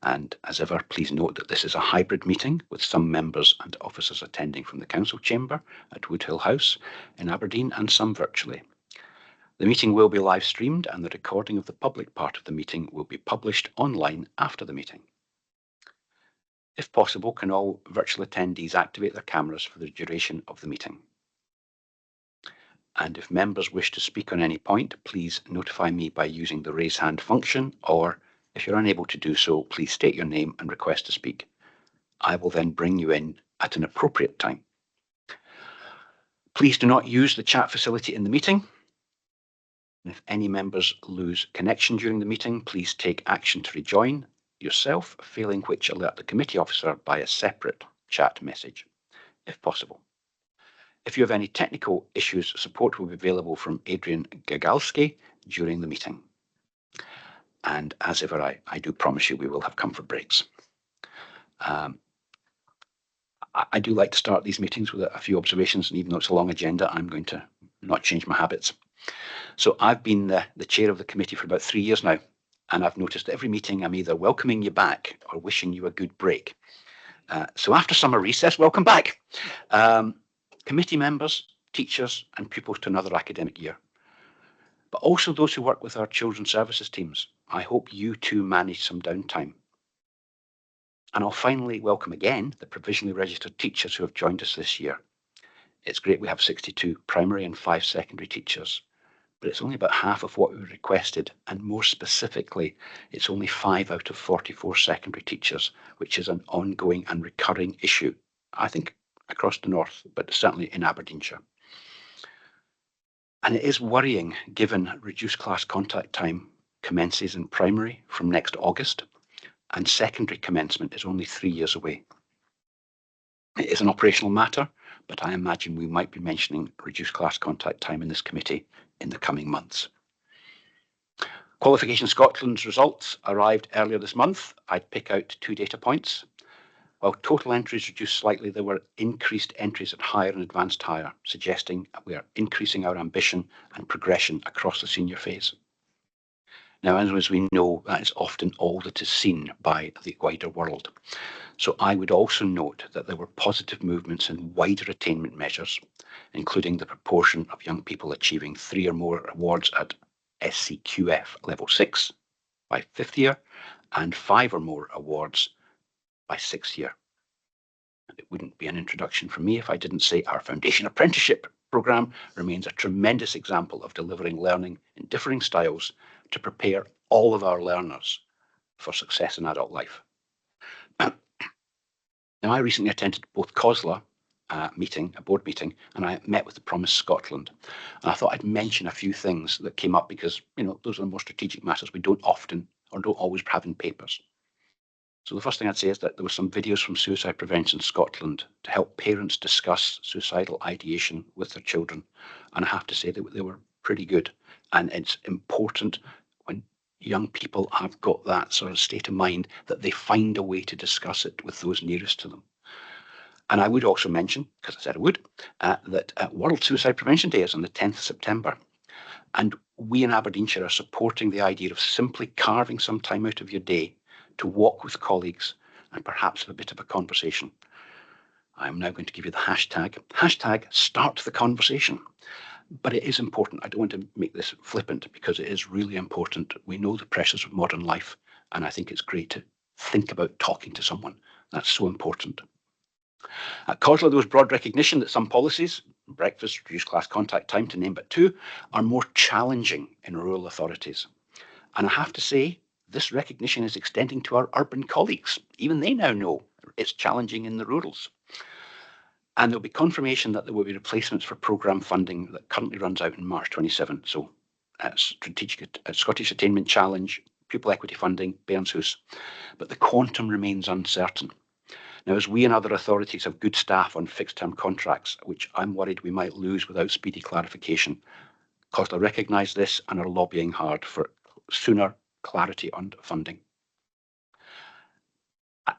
And as ever, please note that this is a hybrid meeting with some members and officers attending from the Council Chamber at Woodhill House in Aberdeen and some virtually. The meeting will be live streamed and the recording of the public part of the meeting will be published online after the meeting. If possible, can all virtual attendees activate their cameras for the duration of the meeting? And if members wish to speak on any point, please notify me by using the raise hand function, or if you're unable to do so, please state your name and request to speak. I will then bring you in at an appropriate time. Please do not use the chat facility in the meeting. And if any members lose connection during the meeting, please take action to rejoin yourself, failing which alert the committee officer by a separate chat message, if possible. If you have any technical issues, support will be available from Adrian Gagalski during the meeting. And as ever, I do promise you we will have comfort breaks. I do like to start these meetings with a few observations, and even though it's a long agenda, I'm going to not change my habits. So I've been the chair of the committee for about 3 years now, and I've noticed that every meeting I'm either welcoming you back or wishing you a good break. So after summer recess, welcome back. Committee members, teachers and pupils to another academic year. But also those who work with our children's services teams. I hope you too manage some downtime. And I'll finally welcome again the provisionally registered teachers who have joined us this year. It's great we have 62 primary and 5 secondary teachers, but it's only about half of what we requested, and more specifically, it's only 5 out of 44 secondary teachers, which is an ongoing and recurring issue, I think, across the north, but certainly in Aberdeenshire. And it is worrying given reduced class contact time commences in primary from next August, and secondary commencement is only 3 years away. It is an operational matter, but I imagine we might be mentioning reduced class contact time in this committee in the coming months. Qualification Scotland's results arrived earlier this month. I'd pick out 2 data points. While total entries reduced slightly, there were increased entries at higher and advanced higher, suggesting we are increasing our ambition and progression across the senior phase. Now, as we know, that is often all that is seen by the wider world. So I would also note that there were positive movements in wider attainment measures, including the proportion of young people achieving 3 or more awards at SCQF level 6 by 5th year and 5 or more awards by 6th year. And it wouldn't be an introduction from me if I didn't say our Foundation Apprenticeship programme remains a tremendous example of delivering learning in differing styles to prepare all of our learners for success in adult life. Now, I recently attended both COSLA meeting, a board meeting, and I met with the Promise Scotland. And I thought I'd mention a few things that came up because, you know, those are the more strategic matters we don't often or don't always have in papers. So the first thing I'd say is that there were some videos from Suicide Prevention Scotland to help parents discuss suicidal ideation with their children. And I have to say that they were pretty good. And it's important when young people have got that sort of state of mind that they find a way to discuss it with those nearest to them. And I would also mention, because I said I would, that World Suicide Prevention Day is on the 10th of September. And we in Aberdeenshire are supporting the idea of simply carving some time out of your day to walk with colleagues and perhaps have a bit of a conversation. I'm now going to give you the hashtag start the conversation. But it is important. I don't want to make this flippant because it is really important. We know the pressures of modern life, and I think it's great to think about talking to someone. That's so important. At COSLA, there was broad recognition that some policies, breakfast, reduced class contact time, to name but 2, are more challenging in rural authorities. And I have to say, this recognition is extending to our urban colleagues. Even they now know it's challenging in the rurals. And there'll be confirmation that there will be replacements for programme funding that currently runs out in March 27. So strategic Scottish Attainment Challenge, pupil equity funding, Bairnshouse. But the quantum remains uncertain. Now, as we and other authorities have good staff on fixed-term contracts, which I'm worried we might lose without speedy clarification, COSLA recognise this and are lobbying hard for sooner clarity on funding.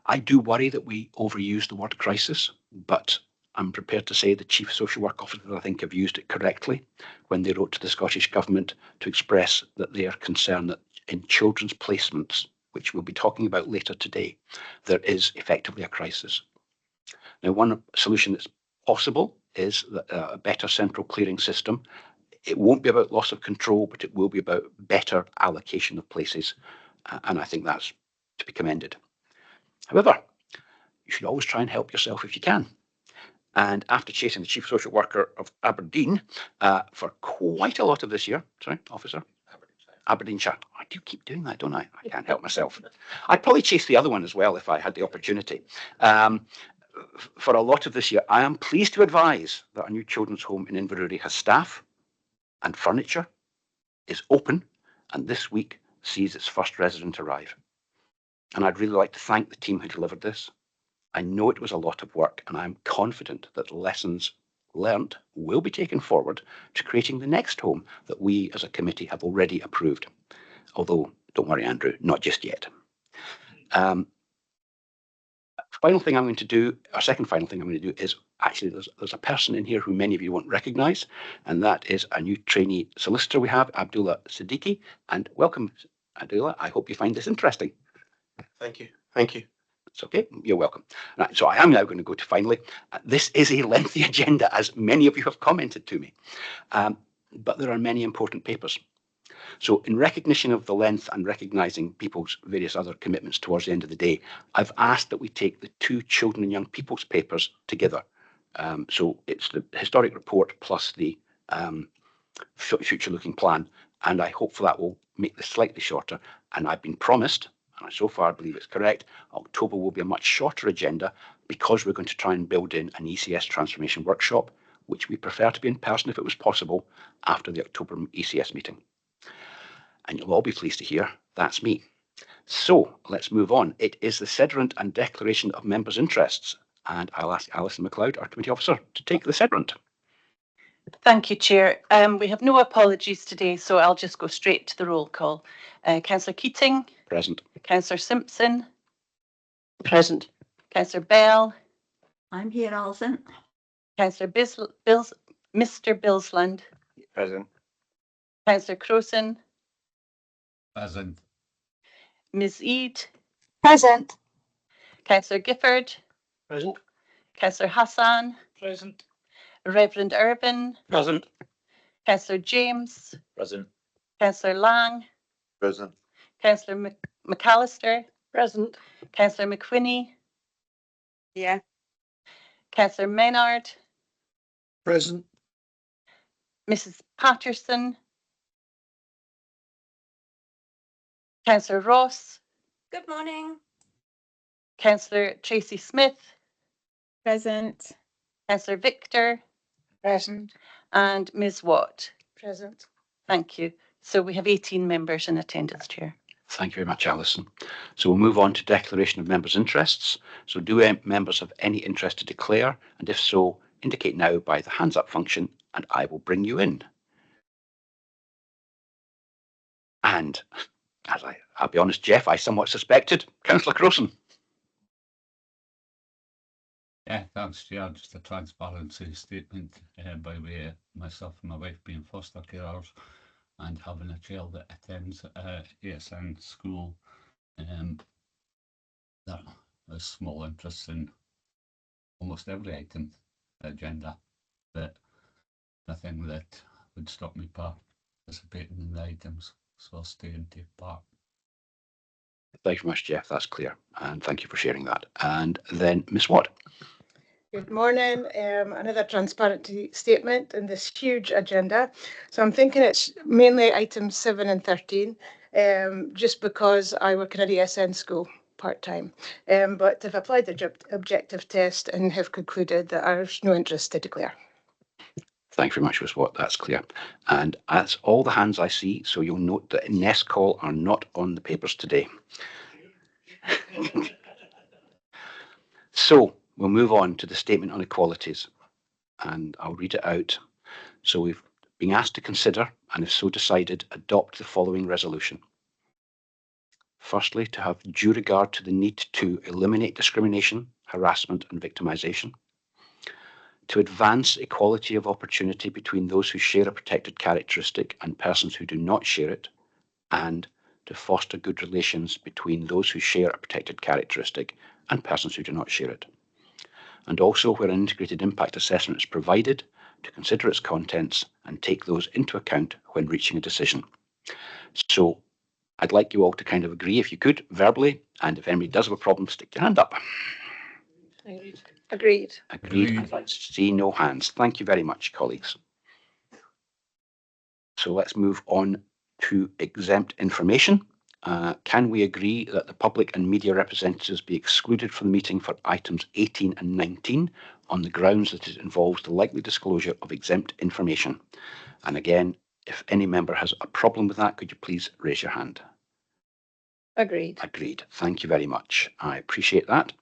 I do worry that we overuse the word crisis, but I'm prepared to say the Chief Social Work Officers, I think, have used it correctly when they wrote to the Scottish Government to express that they are concerned that in children's placements, which we'll be talking about later today, there is effectively a crisis. Now, one solution that's possible is a better central clearing system. It won't be about loss of control, but it will be about better allocation of places. And I think that's to be commended. However, you should always try and help yourself if you can. And after chasing the Chief Social Worker of Aberdeen for quite a lot of this year, sorry, officer? Aberdeenshire. I do keep doing that, don't I? I can't help myself. I'd probably chase the other one as well if I had the opportunity. For a lot of this year, I am pleased to advise that our new children's home in Inverurie has staff and furniture, is open, and this week sees its first resident arrive. And I'd really like to thank the team who delivered this. I know it was a lot of work, and I'm confident that lessons learnt will be taken forward to creating the next home that we as a committee have already approved. Although, don't worry, Andrew, not just yet. Final thing I'm going to do, or second final thing I'm going to do is actually there's a person in here who many of you won't recognise, and that is a new trainee solicitor we have, Abdullah Siddiqui. And welcome, Abdullah. I hope you find this interesting. Thank you. Thank you. It's okay. You're welcome. Right, so I am now going to go to finally. This is a lengthy agenda, as many of you have commented to me, but there are many important papers. So in recognition of the length and recognising people's various other commitments towards the end of the day, I've asked that we take the two children and young people's papers together. So it's the historic report plus the future-looking plan, and I hope that will make this slightly shorter. And I've been promised, and I so far believe it's correct, October will be a much shorter agenda because we're going to try and build in an ECS transformation workshop, which we prefer to be in person if it was possible after the October ECS meeting. And you'll all be pleased to hear that's me. So let's move on. It is the Sederant and Declaration of Members' Interests, and I'll ask Alison MacLeod, our committee officer, to take the Sederant. Thank you, Chair. We have no apologies today, so I'll just go straight to the roll call. Councillor Keating. Present. Councillor Simpson. Present. Councillor Bell. I'm here, Alison. Councillor Mr. Billsland. Present. Councillor Crowson. Present. Ms. Eade. Present. Councillor Gifford. Present. Councillor Hassan. Present. Reverend Irvin. Present. Councillor James. Present. Councillor Lang. Present. Councillor McAllister. Present. Councillor McWhinney. Yeah. Councillor Maynard. Present. Mrs. Patterson. Councillor Ross. Good morning. Councillor Tracy Smith. Present. Councillor Victor. Present. And Ms. Watt. Present. Thank you. So we have 18 members in attendance, Chair. Thank you very much, Alison. So we'll move on to Declaration of Members' Interests. So do members have any interest to declare? And if so, indicate now by the hands up function, and I will bring you in. And as I'll be honest, Jeff, I somewhat suspected Councillor Crowson. Yeah, thanks, Chair. Just a transparency statement by way of myself and my wife being foster carers and having a child that attends ASN school. There is small interest in almost every item agenda, but nothing that would stop me participating in the items. So I'll stay and take part. Thank you very much, Jeff. That's clear. And thank you for sharing that. And then Ms. Watt. Good morning. Another transparency statement in this huge agenda. So I'm thinking it's mainly items 7 and 13, just because I work in an ESN school part-time. But they've applied the objective test and have concluded that there's no interest to declare. Thank you very much, Ms. Watt. That's clear. And that's all the hands I see. So you'll note that Nest Call are not on the papers today. So we'll move on to the Statement on Equalities, and I'll read it out. So we've been asked to consider, and if so decided, adopt the following resolution. Firstly, to have due regard to the need to eliminate discrimination, harassment and victimisation. To advance equality of opportunity between those who share a protected characteristic and persons who do not share it, and to foster good relations between those who share a protected characteristic and persons who do not share it. And also, where an integrated impact assessment is provided, to consider its contents and take those into account when reaching a decision. So I'd like you all to kind of agree, if you could, verbally, and if anybody does have a problem, stick your hand up. Agreed. Agreed. Agreed. I see no hands. Thank you very much, colleagues. So let's move on to exempt information. Can we agree that the public and media representatives be excluded from the meeting for items 18 and 19 on the grounds that it involves the likely disclosure of exempt information? And again, if any member has a problem with that, could you please raise your hand? Agreed. Agreed. Thank you very much. I appreciate that.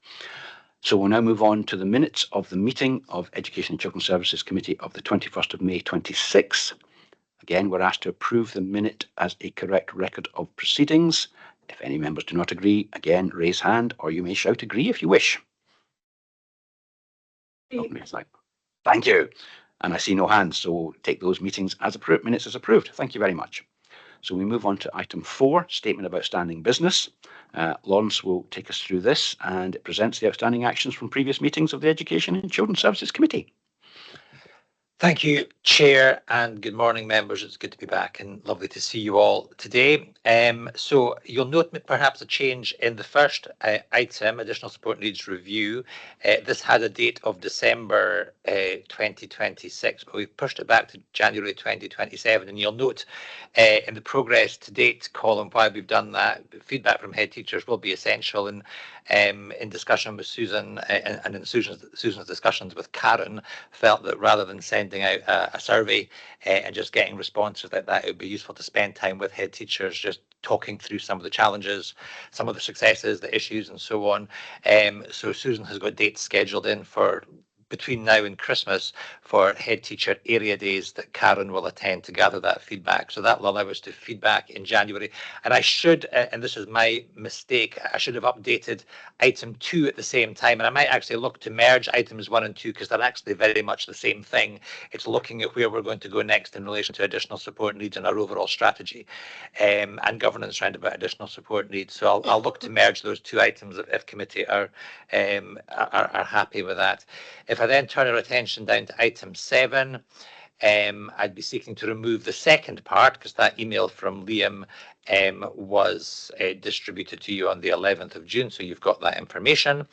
So we'll now move on to the minutes of the meeting of Education and Children's Services Committee of the 21st of May 26. Again, we're asked to approve the minute as a correct record of proceedings. If any members do not agree, again, raise hand, or you may shout agree if you wish. Thank you. And I see no hands, so we'll take those minutes as approved. Thank you very much. So we move on to item 4, statement of outstanding business. Lawrence will take us through this, and it presents the outstanding actions from previous meetings of the Education and Children's Services Committee. Thank you, Chair, and good morning, members. It's good to be back and lovely to see you all today. So you'll note perhaps a change in the first item, additional support needs review. This had a date of December 2026, but we've pushed it back to January 2027. And you'll note in the progress to date column why we've done that. Feedback from head teachers will be essential, and in discussion with Susan and in Susan's discussions with Karen, felt that rather than sending out a survey and just getting responses like that, it would be useful to spend time with head teachers just talking through some of the challenges, some of the successes, the issues, and so on. So Susan has got dates scheduled in for between now and Christmas for head teacher area days that Karen will attend to gather that feedback. So that will allow us to feedback in January. And I should, and this is my mistake, I should have updated item 2 at the same time. And I might actually look to merge items 1 and 2 because they're actually very much the same thing. It's looking at where we're going to go next in relation to additional support needs in our overall strategy and governance around about additional support needs. So I'll look to merge those 2 items if committee are happy with that. If I then turn our attention down to item 7, I'd be seeking to remove the second part because that email from Liam was distributed to you on the 11th of June, so you've got that information.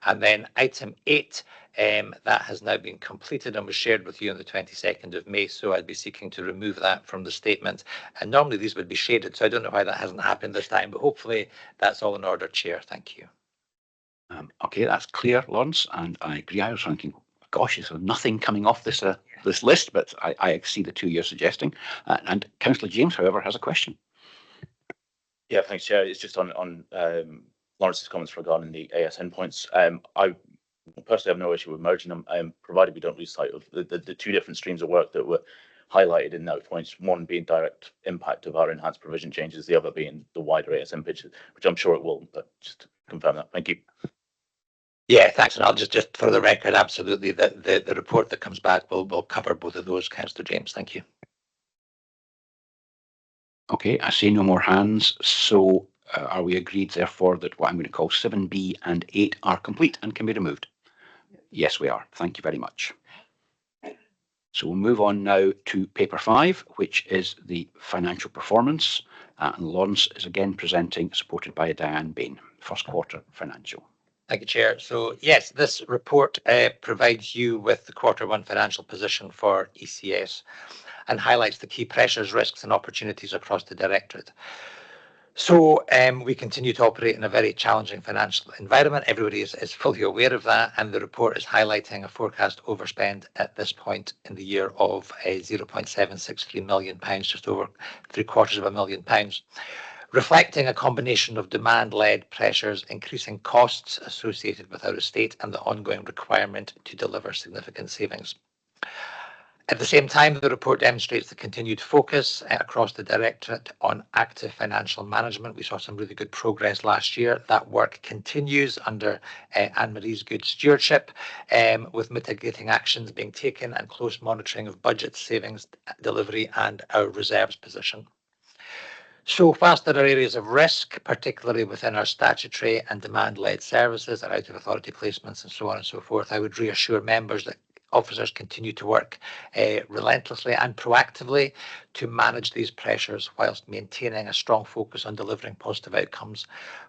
And then item 8, that has now been completed and was shared with you on the 22nd of May, so I'd be seeking to remove that from the statement. And normally these would be shaded, so I don't know why that hasn't happened this time, but hopefully that's all in order, Chair. Thank you. Okay, that's clear, Lawrence, and I agree. I was thinking, gosh, there's nothing coming off this this list, but I see the 2 you're suggesting. And Councillor James, however, has a question. Yeah, thanks, Chair. It's just on Lawrence's comments regarding the ASN points. I personally have no issue with merging them, provided we don't lose sight of the 2 different streams of work that were highlighted in those points, one being direct impact of our enhanced provision changes, the other being the wider ASN picture, which I'm sure it will, but just to confirm that. Thank you. Yeah, thanks. And I'll just for the record, absolutely, the report that comes back will cover both of those, Councillor James. Thank you. Okay, I see no more hands. So are we agreed, therefore, that what I'm going to call 7B and 8 are complete and can be removed? Yes, we are. Thank you very much. So we'll move on now to paper 5, which is the financial performance. And Lawrence is again presenting, supported by Diane Bain, first quarter financial. Thank you, Chair. So yes, this report provides you with the Q1 financial position for ECS and highlights the key pressures, risks and opportunities across the Directorate. So we continue to operate in a very challenging financial environment. Everybody is fully aware of that, and the report is highlighting a forecast overspend at this point in the year of £0.763 million, just over £750,000. Reflecting a combination of demand-led pressures, increasing costs associated with our estate and the ongoing requirement to deliver significant savings. At the same time, the report demonstrates the continued focus across the Directorate on active financial management. We saw some really good progress last year. That work continues under Anne-Marie's good stewardship, with mitigating actions being taken and close monitoring of budget savings, delivery and our reserves position. So whilst there are areas of risk, particularly within our statutory and demand-led services and out of authority placements and so on and so forth, I would reassure members that officers continue to work relentlessly and proactively to manage these pressures whilst maintaining a strong focus on delivering positive outcomes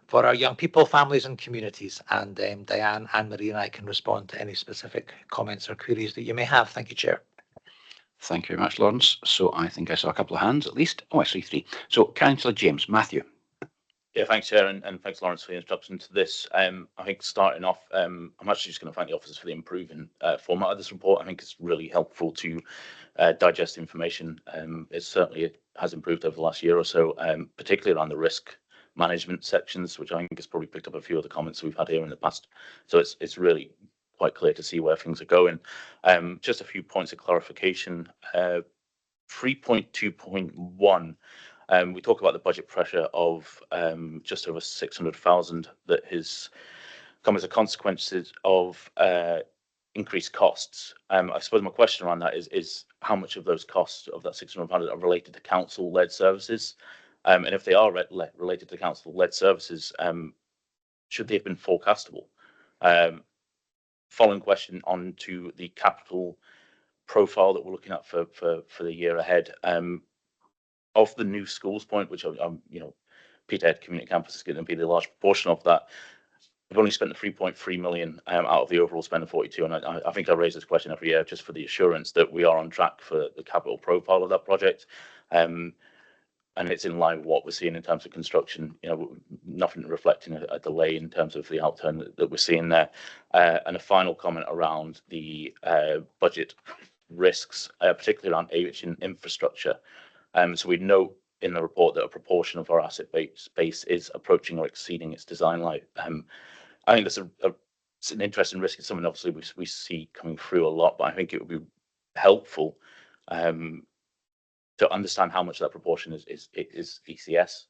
for our young people, families and communities. And Diane, Anne-Marie and I can respond to any specific comments or queries that you may have. Thank you, Chair. Thank you very much, Lawrence. So I think I saw a couple of hands at least. Oh, I see three. So Councillor James, Matthew. Yeah, thanks, Chair, and thanks, Lawrence, for the introduction to this. I think starting off, I'm actually just going to thank the officers for the improving format of this report. I think it's really helpful to digest information. It certainly has improved over the last year or so, particularly around the risk management sections, which I think has probably picked up a few of the comments we've had here in the past. So it's really quite clear to see where things are going. Just a few points of clarification. 3.2.1. We talk about the budget pressure of just over 600,000 that has come as a consequence of increased costs. I suppose my question around that is how much of those costs of that 600,000 are related to council-led services? And if they are related to council-led services, should they have been forecastable? Following question on to the capital profile that we're looking at for the year ahead. Of the new schools point, which I'm, Peterhead Community Campus is going to be the large proportion of that. We've only spent the 3.3 million out of the overall spend of 42, and I think I raise this question every year just for the assurance that we are on track for the capital profile of that project, and it's in line with what we're seeing in terms of construction. Nothing reflecting a delay in terms of the outturn that we're seeing there. And a final comment around the budget risks, particularly around aviation infrastructure. So we note in the report that a proportion of our asset base is approaching or exceeding its design life. I think that's it's an interesting risk. It's something obviously we see coming through a lot, but I think it would be helpful to understand how much that proportion is ECS,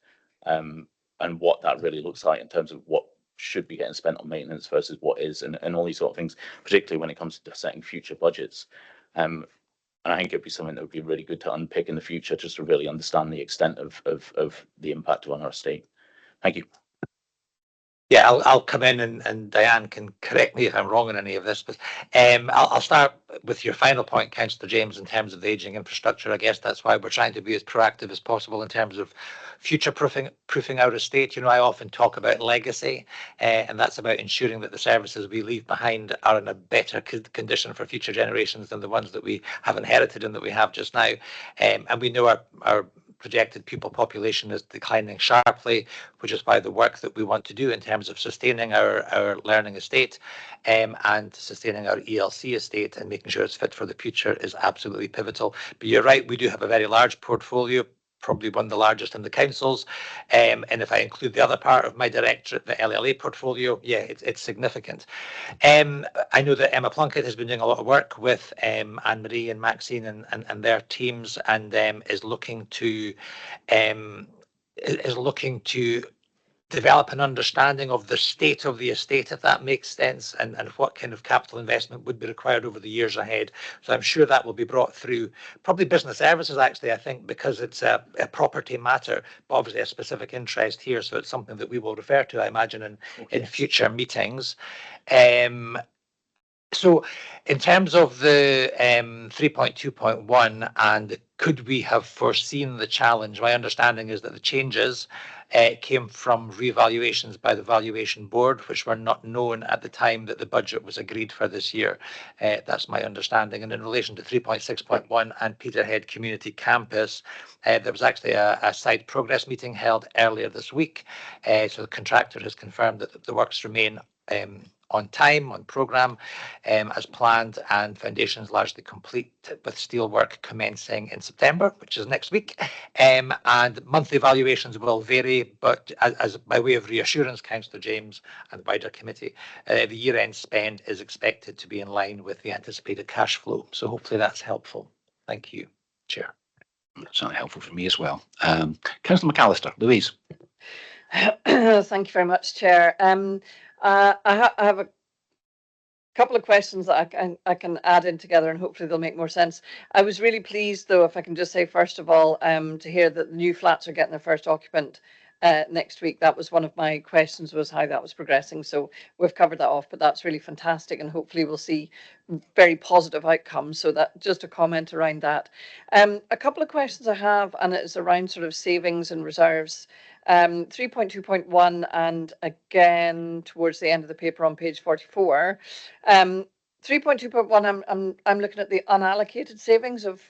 and what that really looks like in terms of what should be getting spent on maintenance versus what is, and all these sort of things, particularly when it comes to setting future budgets. And I think it'd be something that would be really good to unpick in the future, just to really understand the extent of the impact on our estate. Thank you. Yeah, I'll come in and Diane can correct me if I'm wrong on any of this, but I'll start with your final point, Councillor James, in terms of the ageing infrastructure. I guess that's why we're trying to be as proactive as possible in terms of future proofing our estate. I often talk about legacy, and that's about ensuring that the services we leave behind are in a better condition for future generations than the ones that we have inherited and that we have just now. And we know our projected pupil population is declining sharply, which is why the work that we want to do in terms of sustaining our learning estate and sustaining our ELC estate and making sure it's fit for the future is absolutely pivotal. But you're right, we do have a very large portfolio, probably one of the largest in the councils. And if I include the other part of my directorate, the LLA portfolio, yeah, it's significant. I know that Emma Plunkett has been doing a lot of work with Anne-Marie and Maxine and their teams, and is looking to develop an understanding of the state of the estate, if that makes sense, and what kind of capital investment would be required over the years ahead. So I'm sure that will be brought through probably business services, actually, I think, because it's a property matter, but obviously a specific interest here. So it's something that we will refer to, I imagine, in future meetings. So in terms of the 3.2.1 and could we have foreseen the challenge, my understanding is that the changes came from reevaluations by the valuation board, which were not known at the time that the budget was agreed for this year. That's my understanding. And in relation to 3.6.1 and Peterhead Community Campus, there was actually a site progress meeting held earlier this week. So the contractor has confirmed that the works remain on time, on programme, as planned, and foundations largely complete, with steelwork commencing in September, which is next week. And monthly valuations will vary, but as by way of reassurance, Councillor James and the wider committee, the year-end spend is expected to be in line with the anticipated cash flow. So hopefully that's helpful. Thank you, Chair. That's certainly helpful for me as well. Councillor McAllister, Louise. Thank you very much, Chair. I have couple of questions that I can add in together, and hopefully they'll make more sense. I was really pleased, though, if I can just say first of all, to hear that the new flats are getting their first occupant next week. That was one of my questions, was how that was progressing. So we've covered that off, but that's really fantastic, and hopefully we'll see very positive outcomes. So that just a comment around that. A couple of questions I have, and it's around sort of savings and reserves. 3.2.1 and again towards the end of the paper on page 44. 3.2.1, I'm looking at the unallocated savings of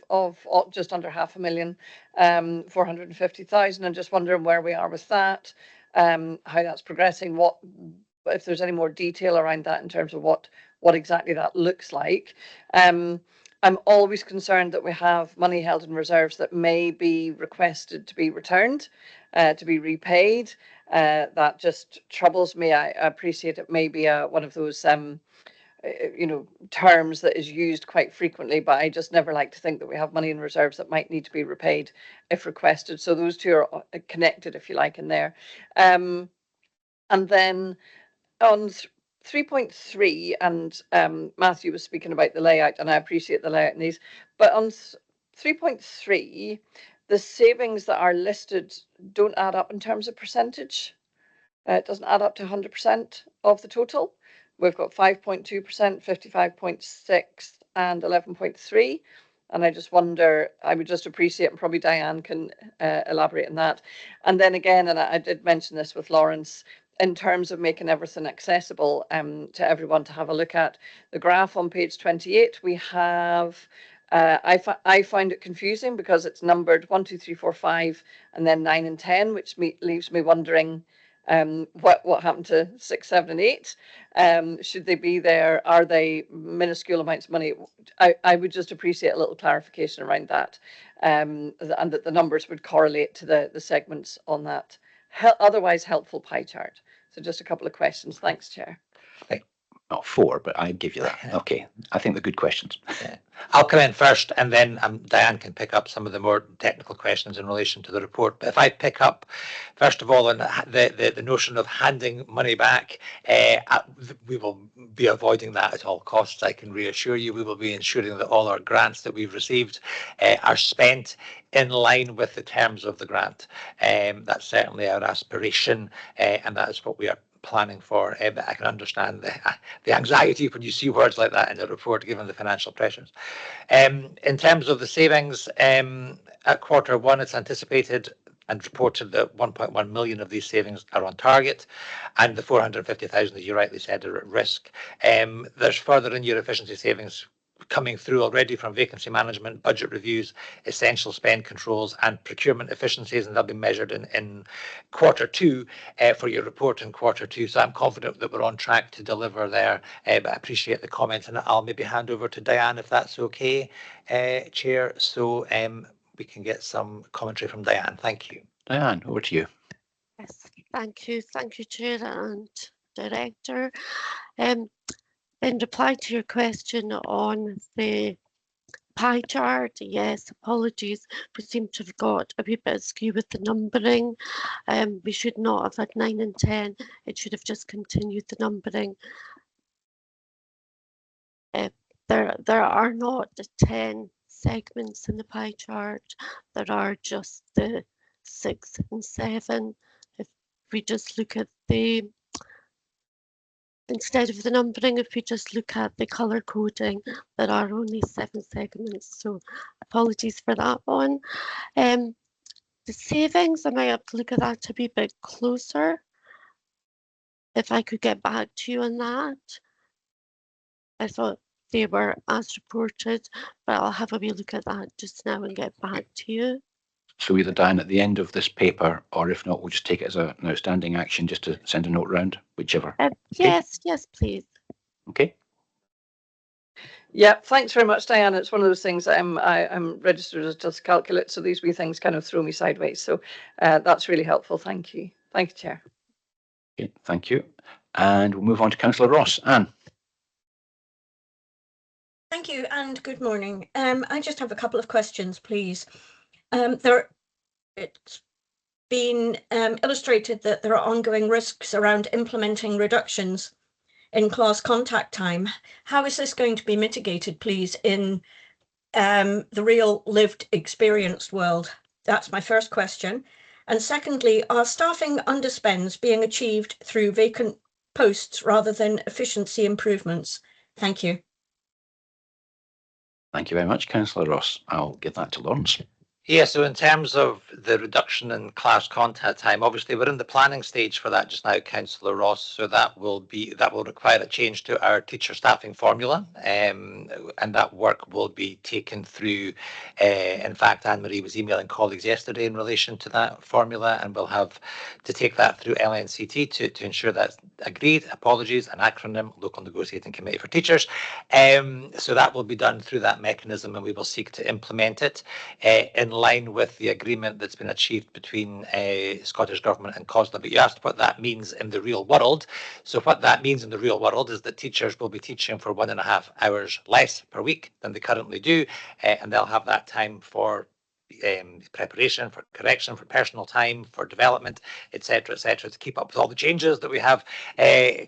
just under 500,000, 450,000, and just wondering where we are with that, how that's progressing, what if there's any more detail around that in terms of what exactly that looks like. I'm always concerned that we have money held in reserves that may be requested to be returned, to be repaid. That just troubles me. I appreciate it may be one of those terms that is used quite frequently, but I just never like to think that we have money in reserves that might need to be repaid if requested. So those two are connected, if you like, in there. And then on 3.3, and Matthew was speaking about the layout, and I appreciate the layout in these, but on 3.3, the savings that are listed don't add up in terms of percentage. It doesn't add up to 100% of the total. We've got 5.2%, 55.6, and 11.3. And I just wonder, I would just appreciate, and probably Diane can elaborate on that. And then again, and I did mention this with Lawrence, in terms of making everything accessible to everyone to have a look at. The graph on page 28, we have, I find it confusing because it's numbered 1, 2, 3, 4, 5, and then 9 and 10, which leaves me wondering what happened to 6, 7, and 8. Should they be there? Are they minuscule amounts of money? I would just appreciate a little clarification around that, and that the numbers would correlate to the segments on that otherwise helpful pie chart. So just a couple of questions. Thanks, Chair. Not 4, but I give you that. Okay, I think they're good questions. Yeah. I'll come in first, and then Diane can pick up some of the more technical questions in relation to the report. But if I pick up, first of all, on the notion of handing money back, we will be avoiding that at all costs. I can reassure you, we will be ensuring that all our grants that we've received are spent in line with the terms of the grant. That's certainly our aspiration, and that is what we are planning for. But I can understand the anxiety when you see words like that in the report, given the financial pressures. In terms of the savings, at Q1, it's anticipated and reported that 1.1 million of these savings are on target, and the 450,000, as you rightly said, are at risk. There's further in-year efficiency savings coming through already from vacancy management, budget reviews, essential spend controls, and procurement efficiencies, and they'll be measured in Q2 for your report in Q2. So I'm confident that we're on track to deliver there, but I appreciate the comments, and I'll maybe hand over to Diane if that's okay, Chair, so we can get some commentary from Diane. Thank you. Diane, over to you. Yes, thank you, Chair and Director. In reply to your question on the pie chart, yes, apologies, we seem to have got a wee bit askew with the numbering. We should not have had 9 and 10, it should have just continued the numbering. There are not the 10 segments in the pie chart, there are just the 6 and 7. If we just look at the instead of the numbering, if we just look at the colour coding, there are only 7 segments, so apologies for that one. The savings, I might have to look at that a wee bit closer. If I could get back to you on that. I thought they were as reported, but I'll have a wee look at that just now and get back to you. So either Diane at the end of this paper, or if not, we'll just take it as an outstanding action just to send a note round, whichever. Yes, please. Okay. Yeah, thanks very much, Diane. It's one of those things I'm registered as just calculate, so these wee things kind of throw me sideways. So that's really helpful. Thank you. Thank you, Chair. Okay, thank you. And we'll move on to Councillor Ross. Anne. Thank you and good morning. I just have a couple of questions, please. It's been illustrated that there are ongoing risks around implementing reductions in class contact time. How is this going to be mitigated, please, in the real lived experienced world? That's my first question. And secondly, are staffing underspends being achieved through vacant posts rather than efficiency improvements? Thank you. Thank you very much, Councillor Ross. I'll give that to Lawrence. Yeah, so in terms of the reduction in class contact time, obviously we're in the planning stage for that just now, Councillor Ross. So that will require a change to our teacher staffing formula, and that work will be taken through. In fact, Anne-Marie was emailing colleagues yesterday in relation to that formula, and we'll have to take that through LNCT to ensure that's agreed. Apologies, an acronym, Local Negotiating Committee for Teachers. So that will be done through that mechanism, and we will seek to implement it in line with the agreement that's been achieved between Scottish Government and COSLA. But you asked what that means in the real world. So what that means in the real world is that teachers will be teaching for 1.5 hours less per week than they currently do, and they'll have that time for preparation, for correction, for personal time, for development, etc., to keep up with all the changes that we have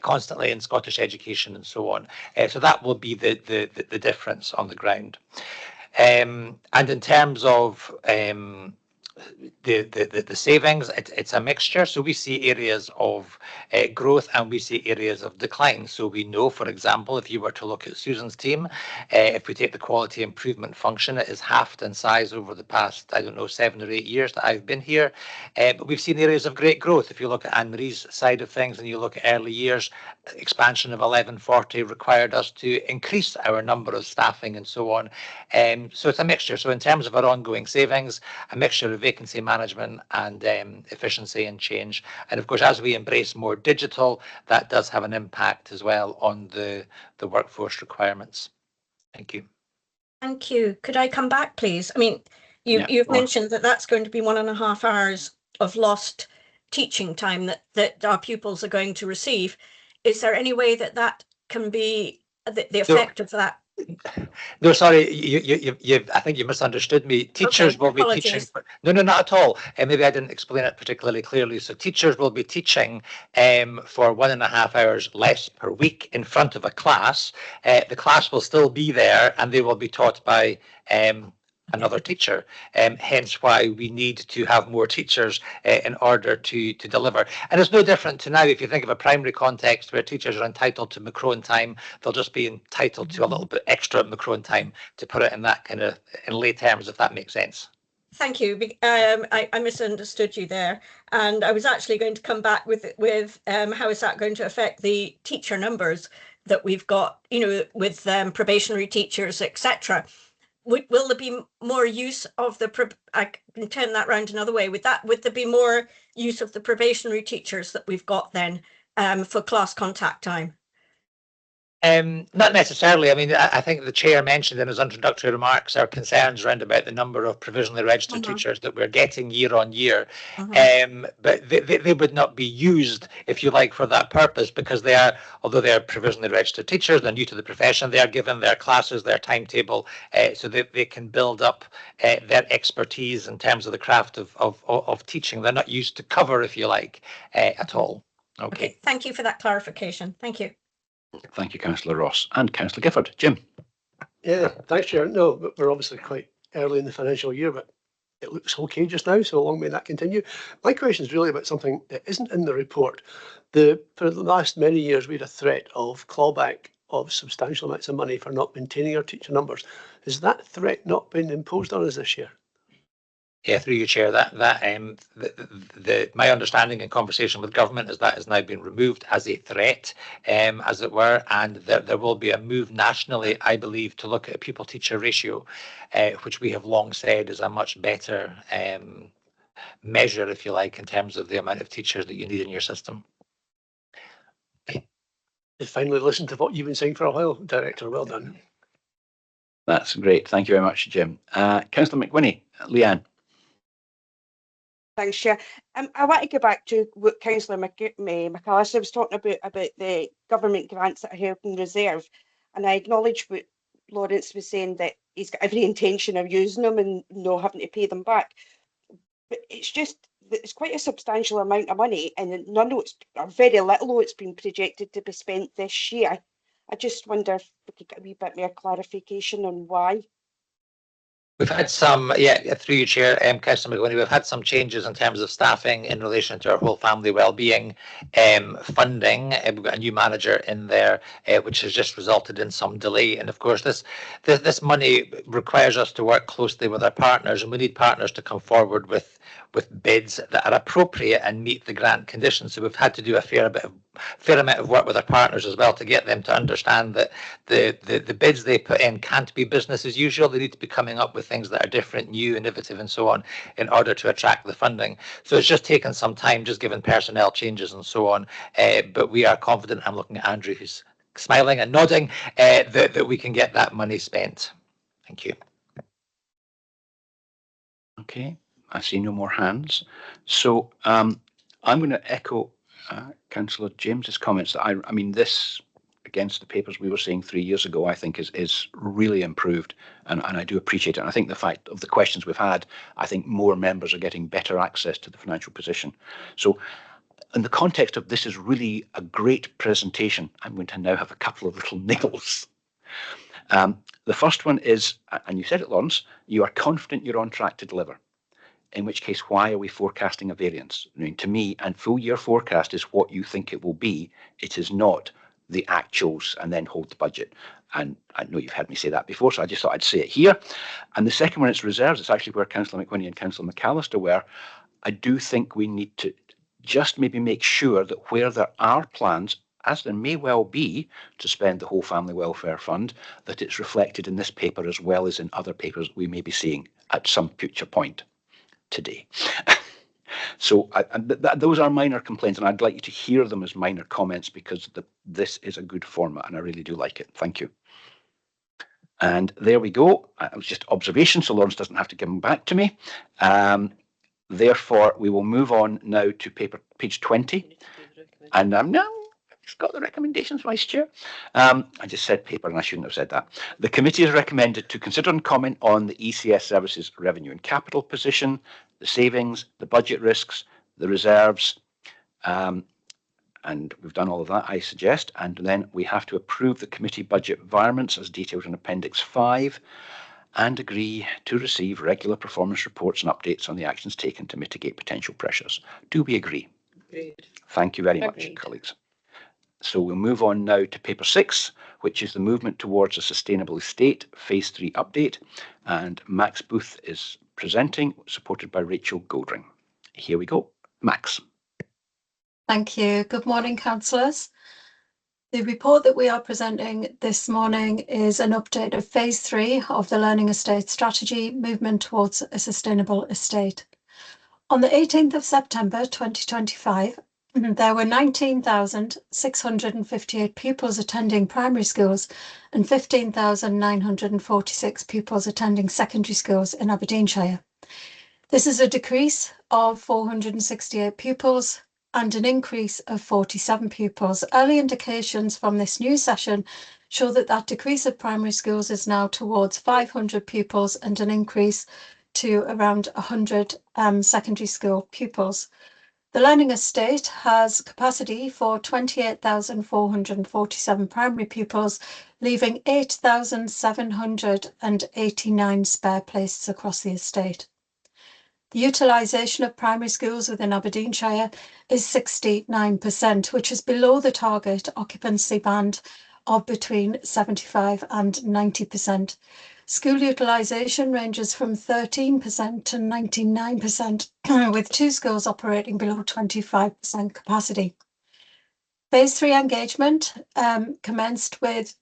constantly in Scottish education and so on. So that will be the difference on the ground. And in terms of the savings, it's a mixture. So we see areas of growth and we see areas of decline. So we know, for example, if you were to look at Susan's team, if we take the quality improvement function, it is halved in size over the past, I don't know, 7 or 8 years that I've been here. But we've seen areas of great growth. If you look at Anne-Marie's side of things and you look at early years, expansion of 1140 required us to increase our number of staffing and so on. So it's a mixture. So in terms of our ongoing savings, a mixture of vacancy management and efficiency and change. And of course, as we embrace more digital, that does have an impact as well on the workforce requirements. Thank you. Thank you. Could I come back, please? I mean, you've mentioned that that's going to be 1.5 hours of lost teaching time that our pupils are going to receive. Is there any way that can be the effect of that? No, sorry, I think you misunderstood me. Teachers will be teaching. No, not at all. And maybe I didn't explain it particularly clearly. So teachers will be teaching for 1.5 hours less per week in front of a class. The class will still be there and they will be taught by another teacher, hence why we need to have more teachers in order to deliver. And it's no different to now. If you think of a primary context where teachers are entitled to Macron time, they'll just be entitled to a little bit extra Macron time, to put it in that kind of in lay terms, if that makes sense. Thank you. I misunderstood you there, and I was actually going to come back with how is that going to affect the teacher numbers that we've got, with probationary teachers, etc. Will there be more use of I can turn that round another way. Would there be more use of the probationary teachers that we've got then for class contact time? Not necessarily. I mean, I think the chair mentioned in his introductory remarks our concerns around about the number of provisionally registered teachers that we're getting year on year. But they would not be used, if you like, for that purpose, because although they are provisionally registered teachers, they're new to the profession, they are given their classes, their timetable, so they can build up their expertise in terms of the craft of teaching. They're not used to cover, if you like, at all. Okay. Thank you for that clarification. Thank you. Thank you, Councillor Ross. And Councillor Gifford. Jim. Yeah, thanks, Chair. No, but we're obviously quite early in the financial year, but it looks okay just now, so long may that continue. My question is really about something that isn't in the report. For the last many years, we had a threat of clawback of substantial amounts of money for not maintaining our teacher numbers. Has that threat not been imposed on us this year? Yeah, through you, Chair, my understanding in conversation with government is that has now been removed as a threat, as it were, and there will be a move nationally, I believe, to look at a pupil-teacher ratio, which we have long said is a much better measure, if you like, in terms of the amount of teachers that you need in your system. I finally listened to what you've been saying for a while, Director. Well done. That's great. Thank you very much, Jim. Councillor McWhinney. Leanne. Thanks, Chair. I want to go back to what Councillor McAllister was talking about the government grants that are held in reserve. And I acknowledge what Lawrence was saying, that he's got every intention of using them and not having to pay them back. But it's just it's quite a substantial amount of money, and none of it's, or very little of it's been projected to be spent this year. I just wonder if we could get a wee bit more clarification on why. We've had some, yeah, through you, Chair, Councillor McGuinness, we've had some changes in terms of staffing in relation to our whole family wellbeing funding. We've got a new manager in there, which has just resulted in some delay. And of course, this money requires us to work closely with our partners, and we need partners to come forward with bids that are appropriate and meet the grant conditions. So we've had to do a fair amount of work with our partners as well to get them to understand that the bids they put in can't be business as usual. They need to be coming up with things that are different, new, innovative, and so on, in order to attract the funding. So it's just taken some time, just given personnel changes and so on. But we are confident. I'm looking at Andrew, who's smiling and nodding, that we can get that money spent. Thank you. Okay, I see no more hands. So I'm going to echo Councillor James's comments. That I mean, this, against the papers we were seeing 3 years ago, I think is really improved, and I do appreciate it. And I think the fact of the questions we've had, I think more members are getting better access to the financial position. So in the context of this is really a great presentation, I'm going to now have a couple of little niggles. The first one is, and you said it, Lawrence, you are confident you're on track to deliver. In which case, why are we forecasting a variance? I mean, to me, and full year forecast is what you think it will be. It is not the actuals and then hold the budget. And I know you've heard me say that before, so I just thought I'd say it here. And the second one, it's reserves. It's actually where Councillor McWhinney and Councillor McAllister were. I do think we need to just maybe make sure that where there are plans, as there may well be, to spend the whole family welfare fund, that it's reflected in this paper as well as in other papers we may be seeing at some future point today. So those are minor complaints, and I'd like you to hear them as minor comments, because this is a good format and I really do like it. Thank you. And there we go. It was just observation, so Lawrence doesn't have to give them back to me. Therefore, we will move on now to page 20. And now it's got the recommendations, Vice Chair. I just said paper and I shouldn't have said that. The committee has recommended to consider and comment on the ECS services revenue and capital position, the savings, the budget risks, the reserves, and we've done all of that, I suggest. And then we have to approve the committee budget environments as detailed in Appendix 5 and agree to receive regular performance reports and updates on the actions taken to mitigate potential pressures. Do we agree? Agreed. Thank you very much, colleagues. So we'll move on now to paper 6, which is the movement towards a sustainable estate, phase 3 update. And Max Booth is presenting, supported by Rachel Goldring. Here we go. Max. Thank you. Good morning, councillors. The report that we are presenting this morning is an update of phase 3 of the Learning Estate Strategy, movement towards a sustainable estate. On the 18th of September 2025, there were 19,658 pupils attending primary schools and 15,946 pupils attending secondary schools in Aberdeenshire. This is a decrease of 468 pupils and an increase of 47 pupils. Early indications from this new session show that that decrease of primary schools is now towards 500 pupils and an increase to around 100 secondary school pupils. The Learning Estate has capacity for 28,447 primary pupils, leaving 8,789 spare places across the estate. The utilisation of primary schools within Aberdeenshire is 69%, which is below the target occupancy band of between 75 and 90%. School utilisation ranges from 13% to 99%, with 2 schools operating below 25% capacity. Phase 3 engagement commenced with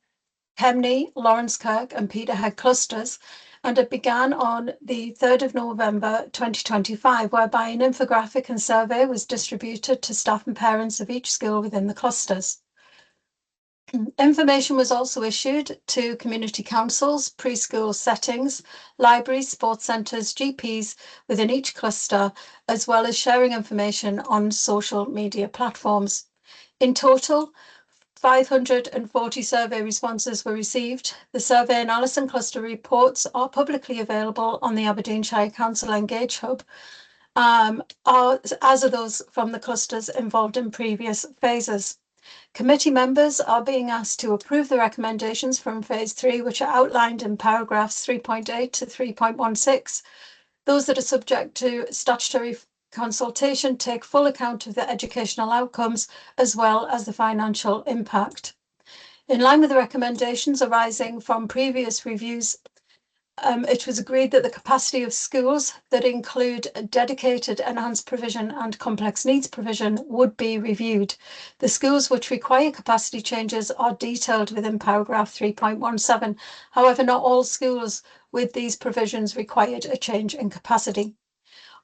Kemney, Lawrence Kirk and Peterhead clusters, and it began on the 3rd of November 2025, whereby an infographic and survey was distributed to staff and parents of each school within the clusters. Information was also issued to community councils, preschool settings, libraries, sports centres, GPs within each cluster, as well as sharing information on social media platforms. In total, 540 survey responses were received. The survey analysis and cluster reports are publicly available on the Aberdeenshire Council Engage Hub, as are those from the clusters involved in previous phases. Committee members are being asked to approve the recommendations from phase 3, which are outlined in paragraphs 3.8 to 3.16. Those that are subject to statutory consultation take full account of the educational outcomes as well as the financial impact. In line with the recommendations arising from previous reviews, it was agreed that the capacity of schools that include dedicated enhanced provision and complex needs provision would be reviewed. The schools which require capacity changes are detailed within paragraph 3.17. However, not all schools with these provisions required a change in capacity.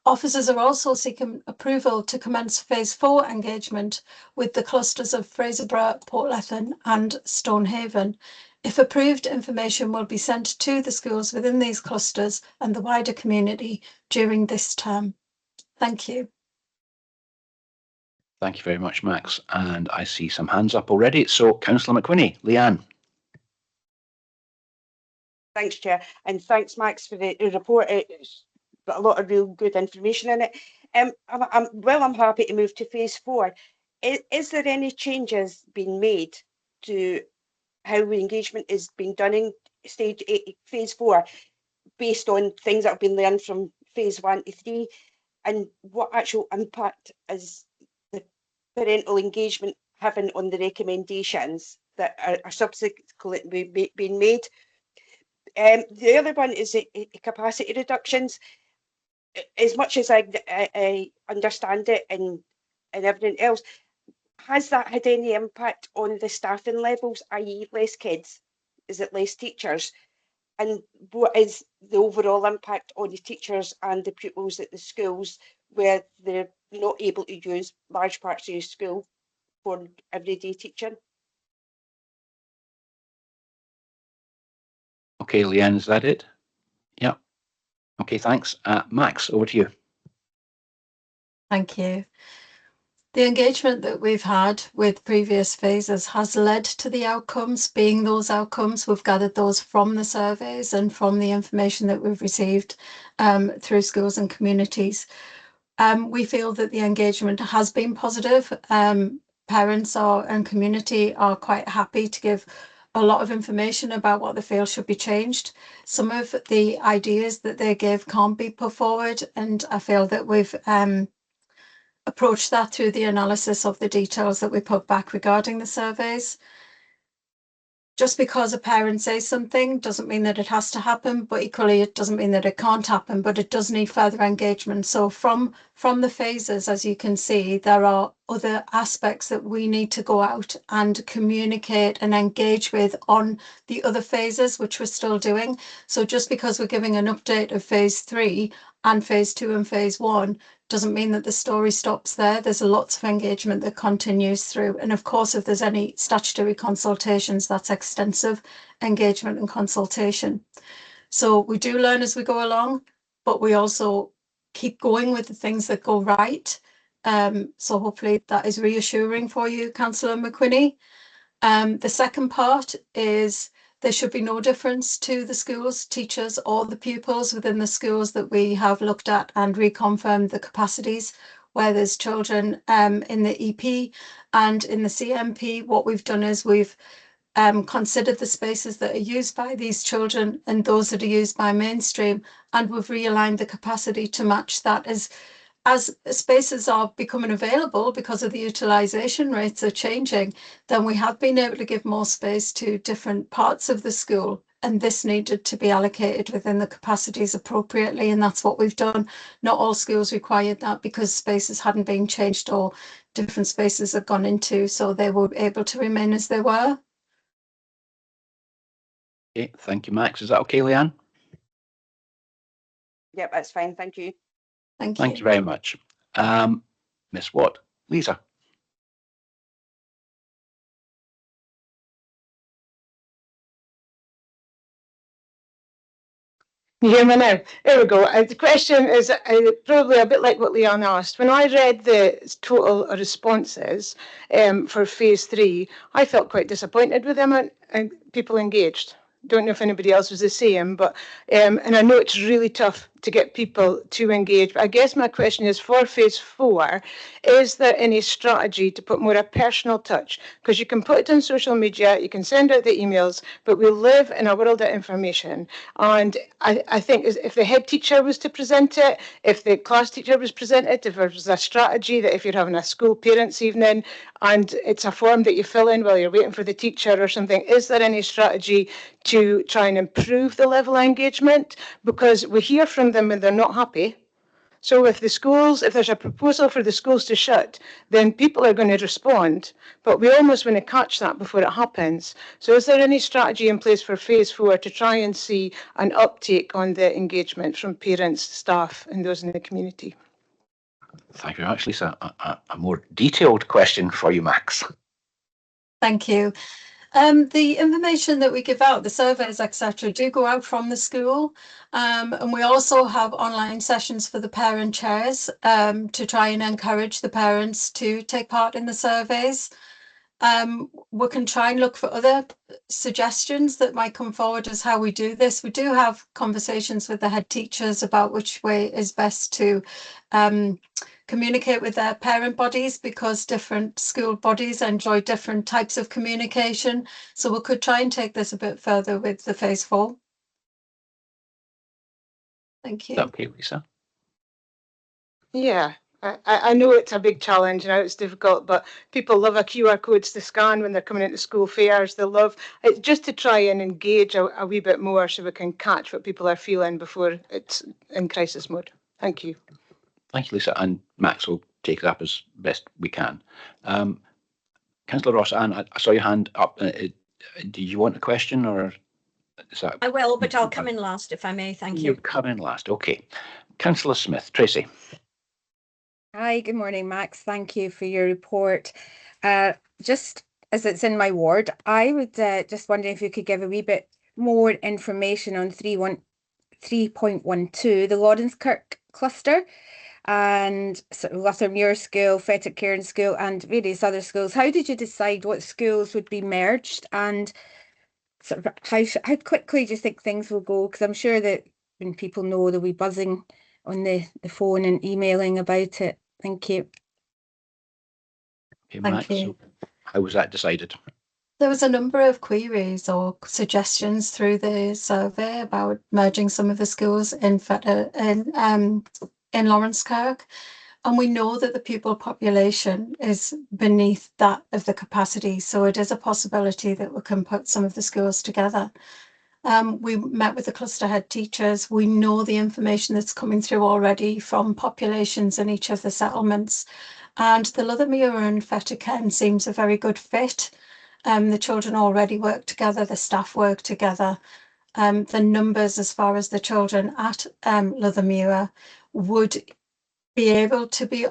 Officers are also seeking approval to commence phase 4 engagement with the clusters of Fraserburgh, Portlethen and Stonehaven. If approved, information will be sent to the schools within these clusters and the wider community during this term. Thank you. Thank you very much, Max. And I see some hands up already. So, Councillor McWhinney, Leanne. Thanks, Chair, and thanks, Max, for the report. It's got a lot of real good information in it. I'm happy to move to phase 4. Is there any changes being made to how engagement is being done in phase 4 based on things that have been learned from phase 1 to 3, and what actual impact is the parental engagement having on the recommendations that are subsequently being made? The other one is capacity reductions. As much as I understand it and everything else, has that had any impact on the staffing levels, i.e. less kids? Is it less teachers? And what is the overall impact on the teachers and the pupils at the schools where they're not able to use large parts of the school for everyday teaching? Okay, Leanne, is that it? Yeah. Okay, thanks. Max, over to you. Thank you. The engagement that we've had with previous phases has led to the outcomes being those outcomes. We've gathered those from the surveys and from the information that we've received through schools and communities. We feel that the engagement has been positive. Parents and community are quite happy to give a lot of information about what they feel should be changed. Some of the ideas that they give can't be put forward, and I feel that we've approach that through the analysis of the details that we put back regarding the surveys. Just because a parent says something doesn't mean that it has to happen, but equally it doesn't mean that it can't happen, but it does need further engagement. So from the phases, as you can see, there are other aspects that we need to go out and communicate and engage with on the other phases, which we're still doing. So just because we're giving an update of phase 3 and phase 2 and phase 1 doesn't mean that the story stops there. There's lots of engagement that continues through. And of course, if there's any statutory consultations, that's extensive engagement and consultation. So we do learn as we go along, but we also keep going with the things that go right. So hopefully that is reassuring for you, Councillor McWhinney. The second part is there should be no difference to the schools, teachers or the pupils within the schools that we have looked at and reconfirmed the capacities where there's children in the EP and in the CMP. What we've done is we've considered the spaces that are used by these children and those that are used by mainstream, and we've realigned the capacity to match that. As spaces are becoming available because of the utilisation rates are changing, then we have been able to give more space to different parts of the school, and this needed to be allocated within the capacities appropriately, and that's what we've done. Not all schools required that because spaces hadn't been changed or different spaces had gone into, so they were able to remain as they were. Okay, thank you, Max. Is that okay, Leanne? Yep, that's fine. Thank you. Thank you very much. Miss Watt, Lisa. You hear me now? There we go. The question is probably a bit like what Leanne asked. When I read the total responses for phase 3, I felt quite disappointed with them and people engaged. Don't know if anybody else was the same, but and I know it's really tough to get people to engage. But I guess my question is, for phase 4, is there any strategy to put more a personal touch? Because you can put it on social media, you can send out the emails, but we live in a world of information. And I think if the head teacher was to present it, if the class teacher was presented, if there was a strategy that if you're having a school parents evening and it's a form that you fill in while you're waiting for the teacher or something, is there any strategy to try and improve the level of engagement? Because we hear from them when they're not happy. So if there's a proposal for the schools to shut, then people are going to respond, but we almost want to catch that before it happens. So is there any strategy in place for phase 4 to try and see an uptake on the engagement from parents, staff and those in the community? Thank you very much, Lisa. A more detailed question for you, Max. Thank you. The information that we give out, the surveys, etc., do go out from the school. And we also have online sessions for the parent chairs to try and encourage the parents to take part in the surveys. We can try and look for other suggestions that might come forward as how we do this. We do have conversations with the head teachers about which way is best to communicate with their parent bodies, because different school bodies enjoy different types of communication. So we could try and take this a bit further with the phase 4. Thank you. Okay, Lisa. Yeah, I know it's a big challenge and it's difficult, but people love a QR codes to scan when they're coming into school fairs. They love it just to try and engage a wee bit more so we can catch what people are feeling before it's in crisis mode. Thank you. Thank you, Lisa. And Max will take it up as best we can. Councillor Ross, Anne, I saw your hand up. Do you want a question, or is that? I will, but I'll come in last if I may. Thank you. You come in last. Okay. Councillor Smith, Tracy. Hi, good morning, Max. Thank you for your report. Just as it's in my ward, I would just wondering if you could give a wee bit more information on 3.12, the Lawrencekirk cluster, and Lotharmuir School, Fetwick Cairn School, and various other schools. How did you decide what schools would be merged, and sort of how quickly do you think things will go? Because I'm sure that when people know, they'll be buzzing on the phone and emailing about it. Thank you. Okay, Thank Max, you. so how was that decided? There was a number of queries or suggestions through the survey about merging some of the schools in Lawrencekirk, and we know that the pupil population is beneath that of the capacity, so it is a possibility that we can put some of the schools together. We met with the cluster head teachers. We know the information that's coming through already from populations in each of the settlements, and the Lotharmuir and Fetwick Cairn seems a very good fit. The children already work together, the staff work together. The numbers as far as the children at Lotharmuir would be able to be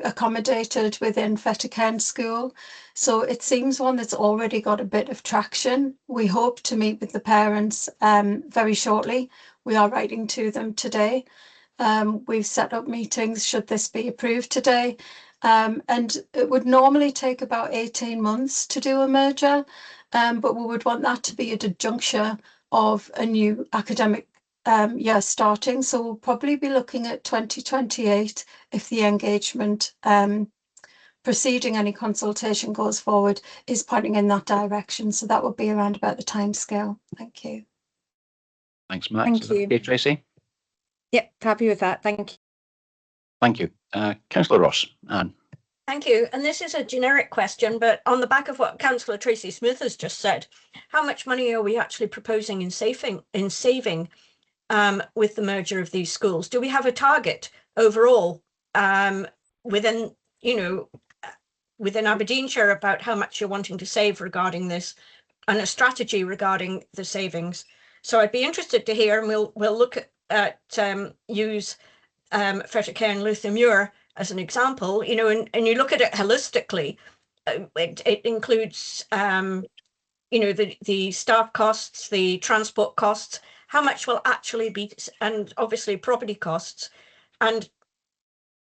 accommodated within Fetwick Cairn School. So it seems one that's already got a bit of traction. We hope to meet with the parents very shortly. We are writing to them today. We've set up meetings should this be approved today. And it would normally take about 18 months to do a merger, but we would want that to be at a juncture of a new academic year starting. So we'll probably be looking at 2028 if the engagement preceding any consultation goes forward is pointing in that direction. So that would be around about the time scale. Thank you. Thanks, Max. Thank Is that you. okay, Tracy? Yep, happy with that. Thank you. Thank you. Councillor Ross, Anne. Thank you. And this is a generic question, but on the back of what Councillor Tracy Smith has just said, how much money are we actually proposing in saving with the merger of these schools? Do we have a target overall within Aberdeenshire about how much you're wanting to save regarding this, and a strategy regarding the savings? So I'd be interested to hear, and we'll look at use Fetwick Cairn and Lotharmuir as an example, and you look at it holistically. It includes the staff costs, the transport costs, how much will actually be, and obviously property costs, and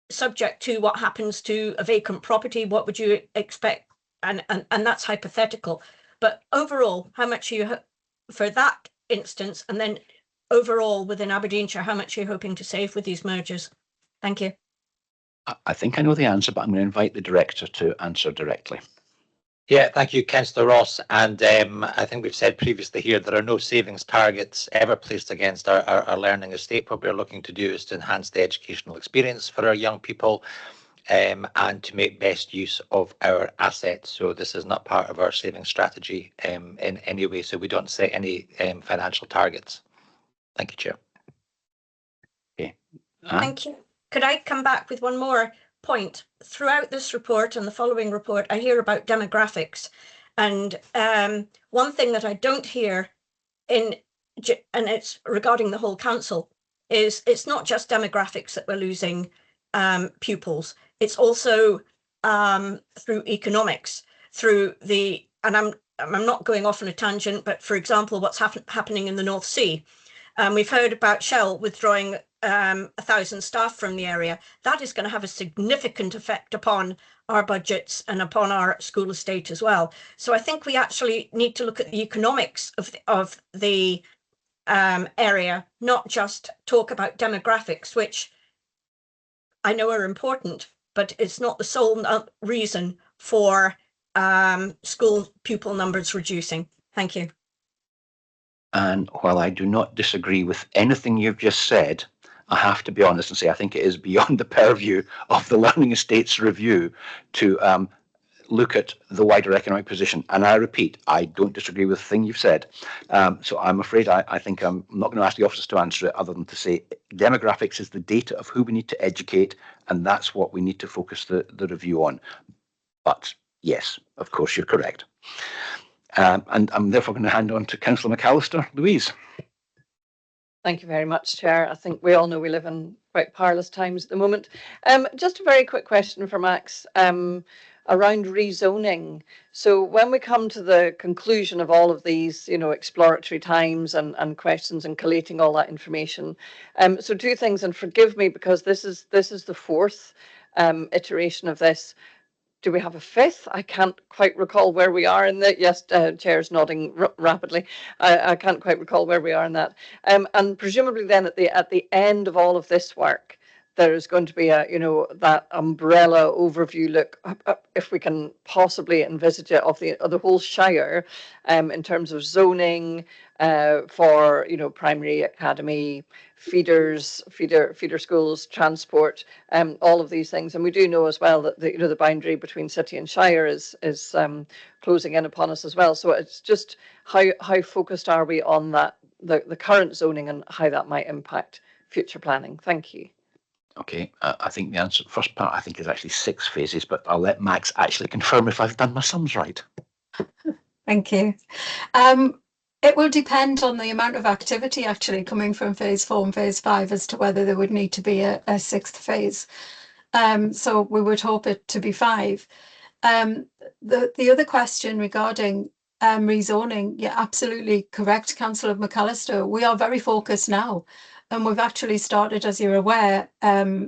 subject to what happens to a vacant property, what would you expect? And that's hypothetical, but overall, how much you for that instance, and then overall within Aberdeenshire, how much you're hoping to save with these mergers? Thank you. I think I know the answer, but I'm going to invite the director to answer directly. Yeah, thank you, Councillor Ross. And I think we've said previously here there are no savings targets ever placed against our learning estate. What we're looking to do is to enhance the educational experience for our young people and to make best use of our assets. So this is not part of our savings strategy in any way. So we don't set any financial targets. Thank you, Chair. Okay. Thank you. Could I come back with one more point? Throughout this report and the following report, I hear about demographics. And one thing that I don't hear and it's regarding the whole council, is it's not just demographics that we're losing pupils. It's also through economics, through the, and I'm not going off on a tangent, but for example, what's happening in the North Sea. We've heard about Shell withdrawing 1,000 staff from the area. That is going to have a significant effect upon our budgets and upon our school estate as well. So I think we actually need to look at the economics of the area, not just talk about demographics, which I know are important, but it's not the sole reason for school pupil numbers reducing. Thank you. And while I do not disagree with anything you've just said, I have to be honest and say I think it is beyond the purview of the Learning Estates Review to look at the wider economic position. And I repeat, I don't disagree with the thing you've said. So I'm afraid I think I'm not going to ask the officers to answer it other than to say demographics is the data of who we need to educate, and that's what we need to focus the review on. But yes, of course, you're correct. And I'm therefore going to hand on to Councillor McAllister. Louise. Thank you very much, Chair. I think we all know we live in quite parlous times at the moment. Just a very quick question for Max around rezoning. So when we come to the conclusion of all of these, exploratory times and questions and collating all that information, so two things, and forgive me because this is the fourth iteration of this. Do we have a fifth? I can't quite recall where we are in that. Yes, Chair's nodding rapidly. I can't quite recall where we are in that. And presumably then at the end of all of this work, there is going to be a, that umbrella overview look, if we can possibly envisage it, of the whole Shire, in terms of zoning for, primary, academy, feeder schools, transport, all of these things. And we do know as well that the boundary between city and Shire is closing in upon us as well. So it's just how focused are we on that, the current zoning and how that might impact future planning. Thank you. Okay, I think the answer, first part, I think is actually 6 phases, but I'll let Max actually confirm if I've done my sums right. Thank you. It will depend on the amount of activity actually coming from phase 4 and phase 5 as to whether there would need to be a 6th phase. So we would hope it to be 5. The other question regarding rezoning, you're absolutely correct, Councillor McAllister. We are very focused now. And we've actually started, as you're aware,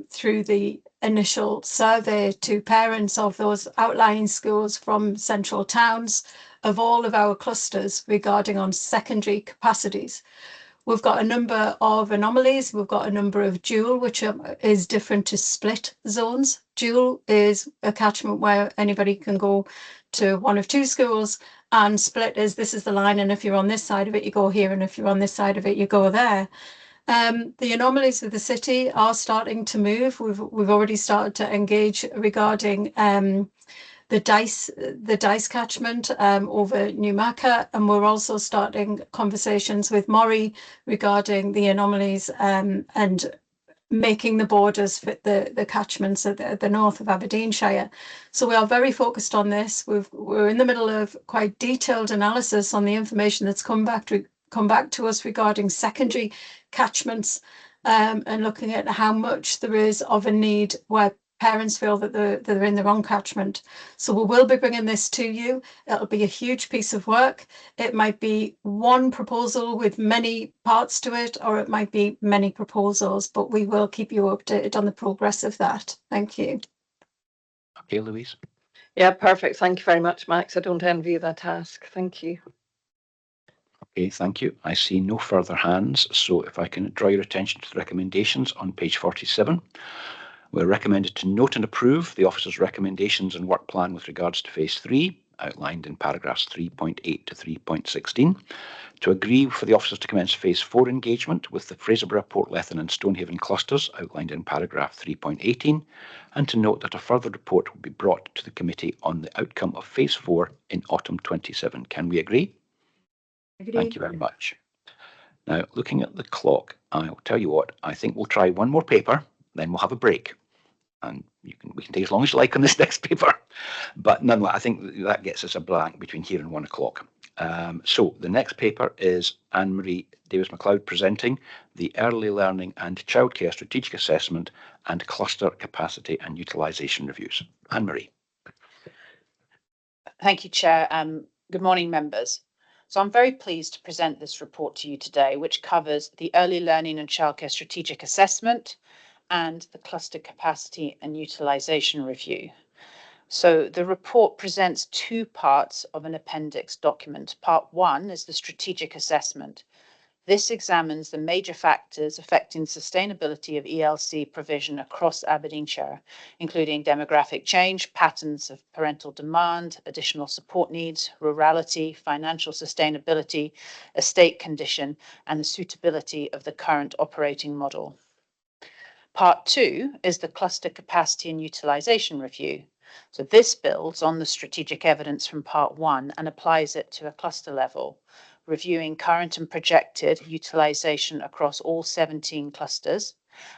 through the initial survey to parents of those outlying schools from central towns of all of our clusters regarding on secondary capacities. We've got a number of anomalies. We've got a number of dual, which is different to split zones. Dual is a catchment where anybody can go to one of 2 schools, and split is this is the line, and if you're on this side of it, you go here, and if you're on this side of it, you go there. The anomalies of the city are starting to move. We've already started to engage regarding the dice catchment over Newmarket, and we're also starting conversations with Moray regarding the anomalies and making the borders fit the catchments at the north of Aberdeenshire. So we are very focused on this. We're in the middle of quite detailed analysis on the information that's come back to us regarding secondary catchments and looking at how much there is of a need where parents feel that they're in the wrong catchment. So we will be bringing this to you. It'll be a huge piece of work. It might be one proposal with many parts to it, or it might be many proposals, but we will keep you updated on the progress of that. Thank you. Okay, Louise. Yeah, perfect. Thank you very much, Max. I don't envy you that task. Thank you. Okay, thank you. I see no further hands, so if I can draw your attention to the recommendations on page 47. We're recommended to note and approve the officer's recommendations and work plan with regards to phase 3, outlined in paragraphs 3.8 to 3.16, to agree for the officers to commence phase 4 engagement with the Fraserburgh, Portlethen and Stonehaven clusters, outlined in paragraph 3.18, and to note that a further report will be brought to the committee on the outcome of phase 4 in autumn 27. Can we agree? Thank you very much. Now, looking at the clock, I'll tell you what, I think we'll try one more paper, then we'll have a break. And we can take as long as you like on this next paper. But nonetheless, I think that gets us a blank between here and 1 o'clock. So the next paper is Anne-Marie Davis-MacLeod presenting the Early Learning and Childcare Strategic Assessment and Cluster Capacity and Utilisation Reviews. Anne-Marie. Thank you, Chair. Good morning, members. So I'm very pleased to present this report to you today, which covers the Early Learning and Childcare Strategic Assessment and the Cluster Capacity and Utilisation Review. So the report presents two parts of an appendix document. Part 1 is the strategic assessment. This examines the major factors affecting sustainability of ELC provision across Aberdeenshire, including demographic change, patterns of parental demand, additional support needs, rurality, financial sustainability, estate condition, and the suitability of the current operating model. Part 2 is the Cluster Capacity and Utilisation Review. So this builds on the strategic evidence from Part 1 and applies it to a cluster level, reviewing current and projected utilisation across all 17 clusters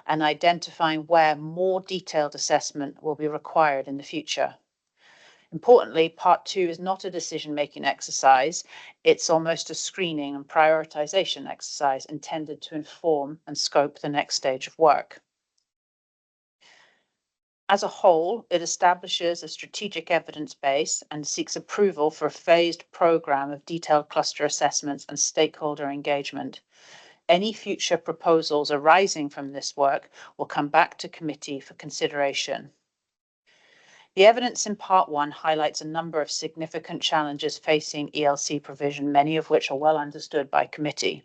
and identifying where more detailed assessment will be required in the future. Importantly, Part 2 is not a decision-making exercise. It's almost a screening and prioritisation exercise intended to inform and scope the next stage of work. As a whole, it establishes a strategic evidence base and seeks approval for a phased programme of detailed cluster assessments and stakeholder engagement. Any future proposals arising from this work will come back to committee for consideration. The evidence in Part 1 highlights a number of significant challenges facing ELC provision, many of which are well understood by committee.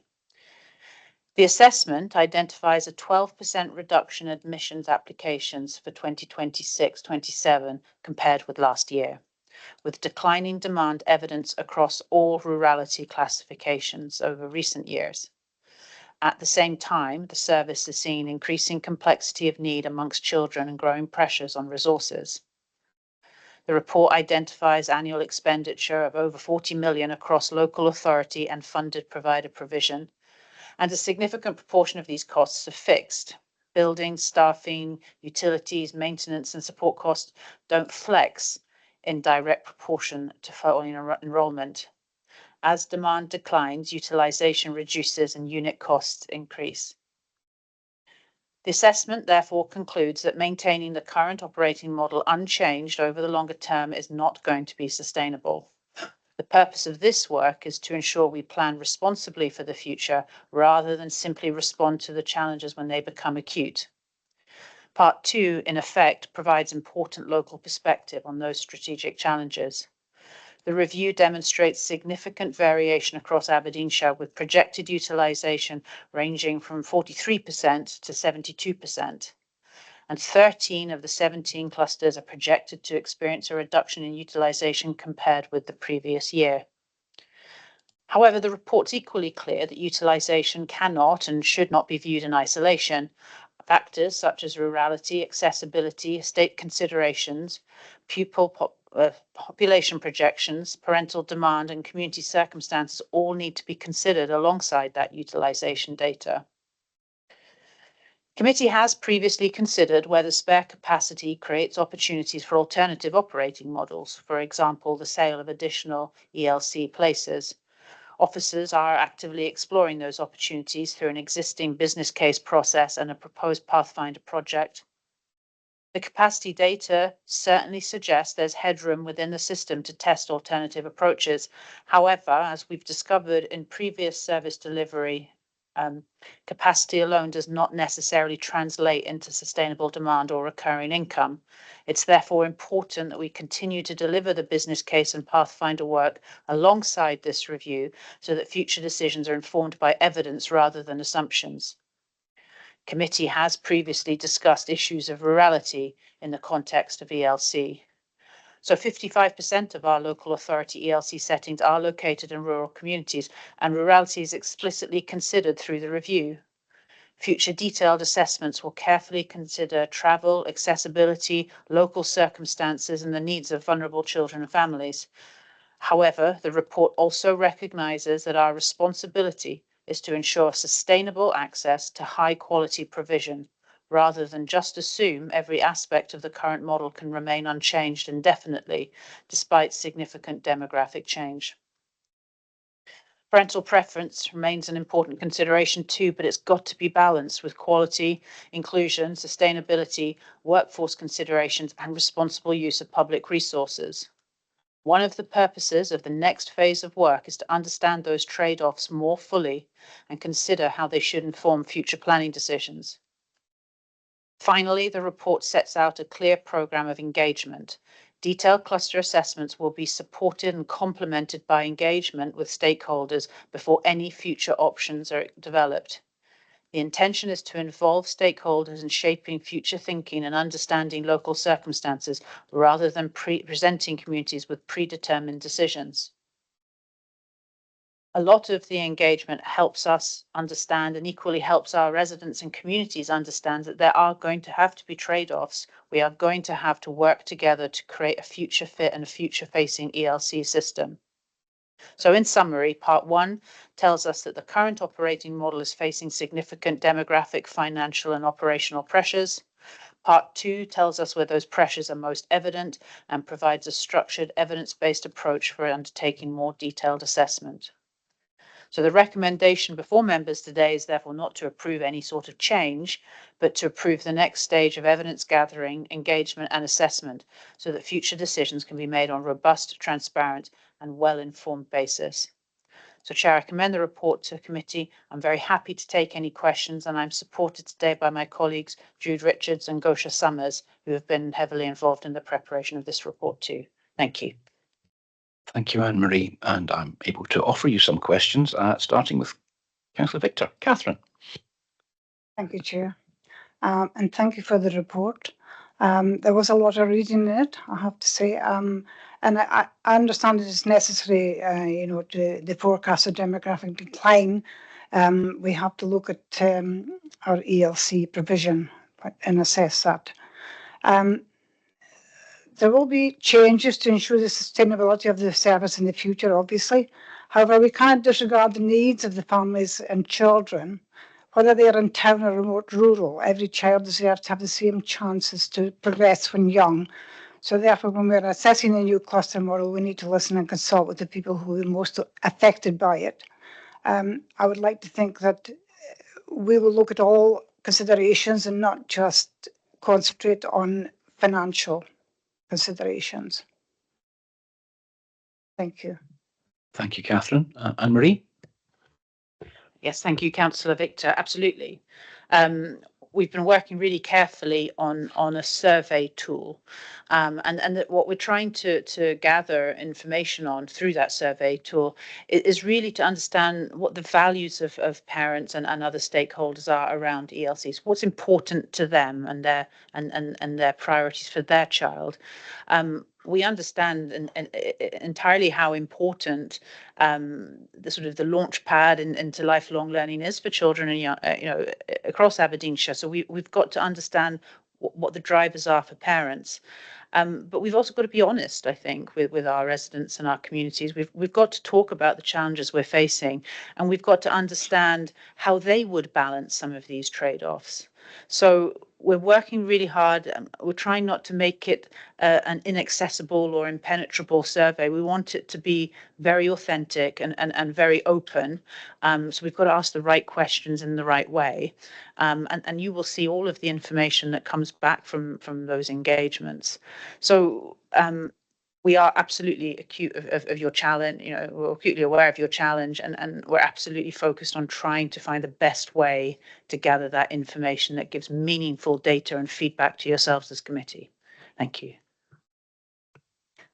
The assessment identifies a 12% reduction in admissions applications for 2026-27 compared with last year, with declining demand evidence across all rurality classifications over recent years. At the same time, the service is seeing increasing complexity of need amongst children and growing pressures on resources. The report identifies annual expenditure of over 40 million across local authority and funded provider provision, and a significant proportion of these costs are fixed. Buildings, staffing, utilities, maintenance and support costs don't flex in direct proportion to falling enrolment. As demand declines, utilisation reduces and unit costs increase. The assessment therefore concludes that maintaining the current operating model unchanged over the longer term is not going to be sustainable. The purpose of this work is to ensure we plan responsibly for the future rather than simply respond to the challenges when they become acute. Part 2, in effect, provides important local perspective on those strategic challenges. The review demonstrates significant variation across Aberdeenshire, with projected utilisation ranging from 43% to 72%. And 13 of the 17 clusters are projected to experience a reduction in utilisation compared with the previous year. However, the report's equally clear that utilisation cannot and should not be viewed in isolation. Factors such as rurality, accessibility, estate considerations, population projections, parental demand and community circumstances all need to be considered alongside that utilisation data. Committee has previously considered whether spare capacity creates opportunities for alternative operating models, for example, the sale of additional ELC places. Officers are actively exploring those opportunities through an existing business case process and a proposed Pathfinder project. The capacity data certainly suggests there's headroom within the system to test alternative approaches. However, as we've discovered in previous service delivery Capacity alone does not necessarily translate into sustainable demand or recurring income. It's therefore important that we continue to deliver the business case and pathfinder work alongside this review so that future decisions are informed by evidence rather than assumptions. Committee has previously discussed issues of rurality in the context of ELC. So 55% of our local authority ELC settings are located in rural communities, and rurality is explicitly considered through the review. Future detailed assessments will carefully consider travel, accessibility, local circumstances, and the needs of vulnerable children and families. However, the report also recognises that our responsibility is to ensure sustainable access to high quality provision, rather than just assume every aspect of the current model can remain unchanged indefinitely, despite significant demographic change. Parental preference remains an important consideration too, but it's got to be balanced with quality, inclusion, sustainability, workforce considerations, and responsible use of public resources. One of the purposes of the next phase of work is to understand those trade-offs more fully and consider how they should inform future planning decisions. Finally, the report sets out a clear programme of engagement. Detailed cluster assessments will be supported and complemented by engagement with stakeholders before any future options are developed. The intention is to involve stakeholders in shaping future thinking and understanding local circumstances rather than presenting communities with predetermined decisions. A lot of the engagement helps us understand and equally helps our residents and communities understand that there are going to have to be trade-offs. We are going to have to work together to create a future fit and a future facing ELC system. So in summary, part 1 tells us that the current operating model is facing significant demographic, financial and operational pressures. Part 2 tells us where those pressures are most evident and provides a structured evidence-based approach for undertaking more detailed assessment. So the recommendation before members today is therefore not to approve any sort of change, but to approve the next stage of evidence gathering, engagement and assessment so that future decisions can be made on a robust, transparent and well-informed basis. So Chair, I commend the report to committee. I'm very happy to take any questions and I'm supported today by my colleagues Jude Richards and Gosha Summers, who have been heavily involved in the preparation of this report too. Thank you. Thank you, Anne-Marie. And I'm able to offer you some questions, starting with Councillor Victor. Catherine. Thank you, Chair. And thank you for the report. There was a lot of reading in it, I have to say. And I understand it is necessary, to forecast a demographic decline. We have to look at our ELC provision and assess that. There will be changes to ensure the sustainability of the service in the future, obviously. However, we can't disregard the needs of the families and children, whether they are in town or remote rural. Every child deserves to have the same chances to progress when young. So therefore, when we're assessing a new cluster model, we need to listen and consult with the people who are most affected by it. I would like to think that we will look at all considerations and not just concentrate on financial considerations. Thank you. Thank you, Catherine. Anne-Marie? Yes, thank you, Councillor Victor. Absolutely. We've been working really carefully on a survey tool, and that what we're trying to gather information on through that survey tool is really to understand what the values of parents and other stakeholders are around ELCs, what's important to them and their priorities for their child. We understand entirely how important the sort of the launch pad into lifelong learning is for children and across Aberdeenshire. So we've got to understand what the drivers are for parents. But we've also got to be honest, I think, with our residents and our communities. We've got to talk about the challenges we're facing, and we've got to understand how they would balance some of these trade-offs. So we're working really hard. We're trying not to make it an inaccessible or impenetrable survey. We want it to be very authentic and very open. So we've got to ask the right questions in the right way. And you will see all of the information that comes back from those engagements. So we are absolutely acute of your challenge, we're acutely aware of your challenge, and we're absolutely focused on trying to find the best way to gather that information that gives meaningful data and feedback to yourselves as committee. Thank you.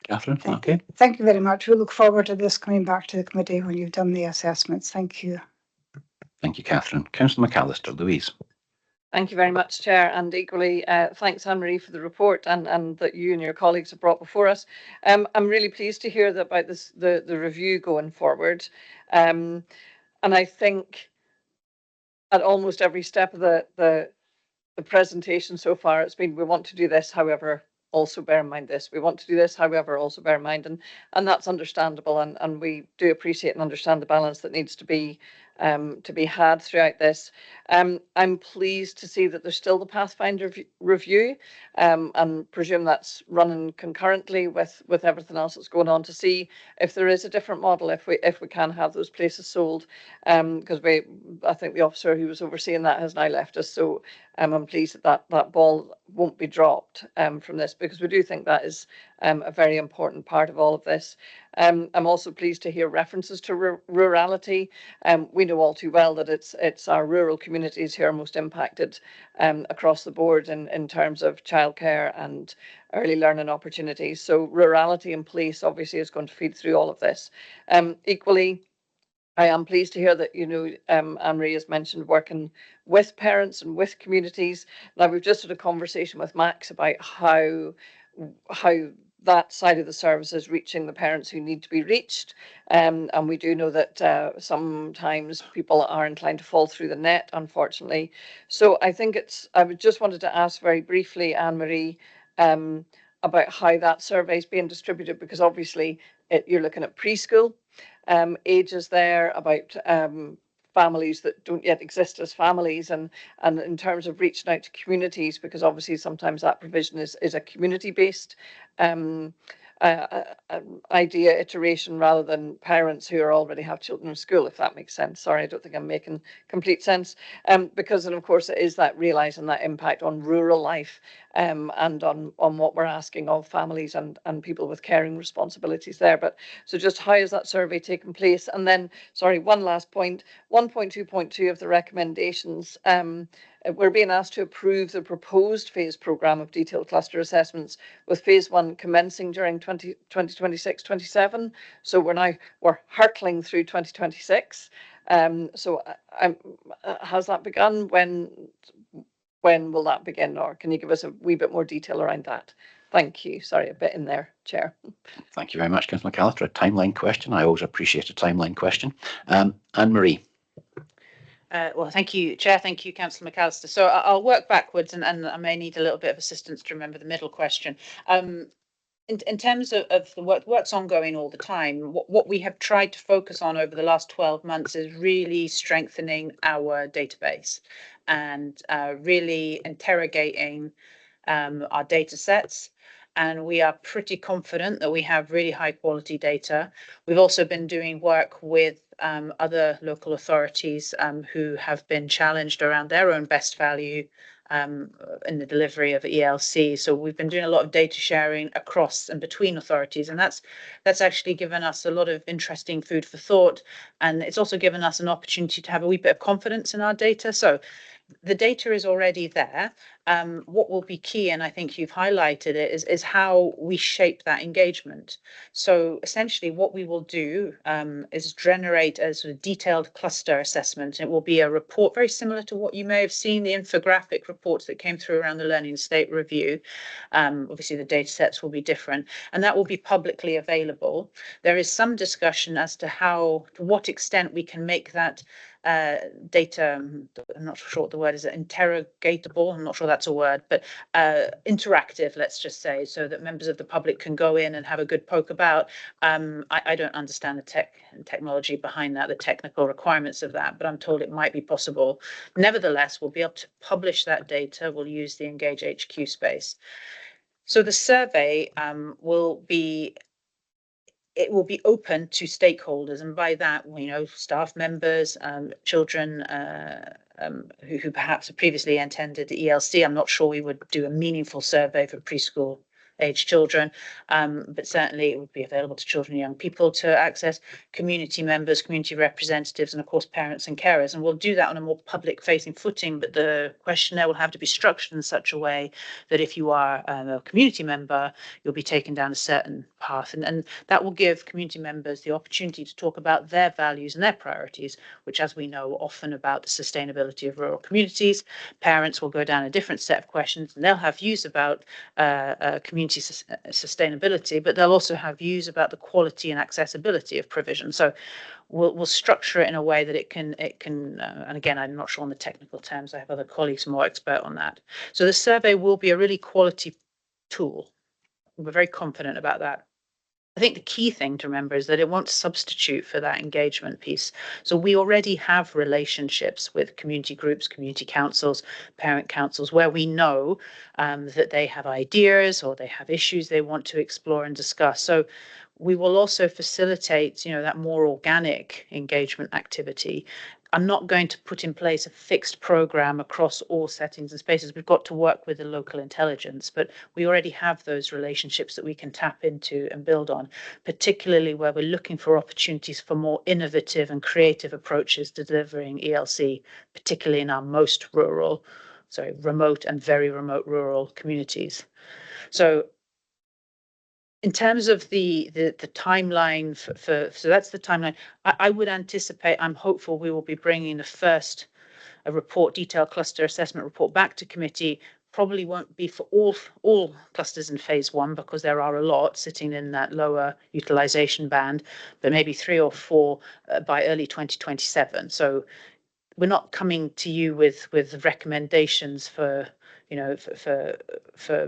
Catherine, Thank okay. you. Thank you very much. We look forward to this coming back to the committee when you've done the assessments. Thank you. Thank you, Catherine. Councillor McAllister. Louise. Thank you very much, Chair, and equally thanks, Anne-Marie, for the report and that you and your colleagues have brought before us. I'm really pleased to hear that about this the review going forward, and I think at almost every step of the presentation so far, it's been we want to do this, however, also bear in mind this. We want to do this, however, also bear in mind, and that's understandable, and we do appreciate and understand the balance that needs to be had throughout this. I'm pleased to see that there's still the Pathfinder review, and presume that's running concurrently with everything else that's going on, to see if there is a different model, if we can have those places sold, because I think the officer who was overseeing that has now left us, so I'm pleased that that ball won't be dropped from this, because we do think that is a very important part of all of this. I'm also pleased to hear references to rurality. We know all too well that it's our rural communities who are most impacted across the board in terms of childcare and early learning opportunities. So rurality in place obviously is going to feed through all of this. Equally, I am pleased to hear that, Anne-Marie has mentioned working with parents and with communities. Now, we've just had a conversation with Max about how that side of the service is reaching the parents who need to be reached. And we do know that sometimes people are inclined to fall through the net, unfortunately. So I think I just wanted to ask very briefly, Anne-Marie, about how that survey is being distributed, because obviously you're looking at preschool ages there, about families that don't yet exist as families, and in terms of reaching out to communities, because obviously sometimes that provision is a community-based idea, iteration, rather than parents who already have children in school, if that makes sense. Sorry, I don't think I'm making complete sense, because then of course it is that realising that impact on rural life, and on what we're asking of families and people with caring responsibilities there. But so just how is that survey taking place? And then, sorry, one last point, 1.2.2 of the recommendations, we're being asked to approve the proposed phase programme of detailed cluster assessments, with phase 1 commencing during 2026-27. So we're hurtling through 2026. So has that begun? When will that begin, or can you give us a wee bit more detail around that? Thank you. Sorry, a bit in there, Chair. Thank you very much, Councillor McAllister. A timeline question. I always appreciate a timeline question. Anne-Marie. Well, thank you, Chair. Thank you, Councillor McAllister. So I'll work backwards, and I may need a little bit of assistance to remember the middle question. In terms of the work's ongoing all the time, what we have tried to focus on over the last 12 months is really strengthening our database and really interrogating our data sets. And we are pretty confident that we have really high quality data. We've also been doing work with other local authorities who have been challenged around their own best value in the delivery of ELC. So we've been doing a lot of data sharing across and between authorities, and that's actually given us a lot of interesting food for thought, and it's also given us an opportunity to have a wee bit of confidence in our data. So the data is already there. What will be key, and I think you've highlighted it, is how we shape that engagement. So essentially what we will do is generate a sort of detailed cluster assessment. It will be a report very similar to what you may have seen, the infographic reports that came through around the Learning State Review. Obviously the data sets will be different, and that will be publicly available. There is some discussion as to what extent we can make that data, I'm not sure what the word is, interrogatable, I'm not sure that's a word, but interactive, let's just say, so that members of the public can go in and have a good poke about. I don't understand the technology behind that, the technical requirements of that, but I'm told it might be possible. Nevertheless, we'll be able to publish that data. We'll use the Engage HQ space. So the survey will be open to stakeholders, and by that, staff members, children who perhaps have previously attended the ELC. I'm not sure we would do a meaningful survey for preschool age children, but certainly it would be available to children and young people to access, community members, community representatives, and of course parents and carers. And we'll do that on a more public facing footing, but the questionnaire will have to be structured in such a way that if you are a community member, you'll be taken down a certain path. And that will give community members the opportunity to talk about their values and their priorities, which, as we know, are often about the sustainability of rural communities. Parents will go down a different set of questions, and they'll have views about community sustainability, but they'll also have views about the quality and accessibility of provision. So we'll structure it in a way that it can, and again, I'm not sure on the technical terms, I have other colleagues more expert on that. So the survey will be a really quality tool. We're very confident about that. I think the key thing to remember is that it won't substitute for that engagement piece. So we already have relationships with community groups, community councils, parent councils, where we know that they have ideas or they have issues they want to explore and discuss. So we will also facilitate, that more organic engagement activity. I'm not going to put in place a fixed program across all settings and spaces. We've got to work with the local intelligence, but we already have those relationships that we can tap into and build on, particularly where we're looking for opportunities for more innovative and creative approaches to delivering ELC, particularly in our most remote and very remote rural communities. So in terms of the timeline so that's the timeline. I would anticipate, I'm hopeful we will be bringing the first report, detailed cluster assessment report, back to committee. Probably won't be for all clusters in phase 1 because there are a lot sitting in that lower utilisation band, but maybe 3 or 4 by early 2027. So we're not coming to you with recommendations for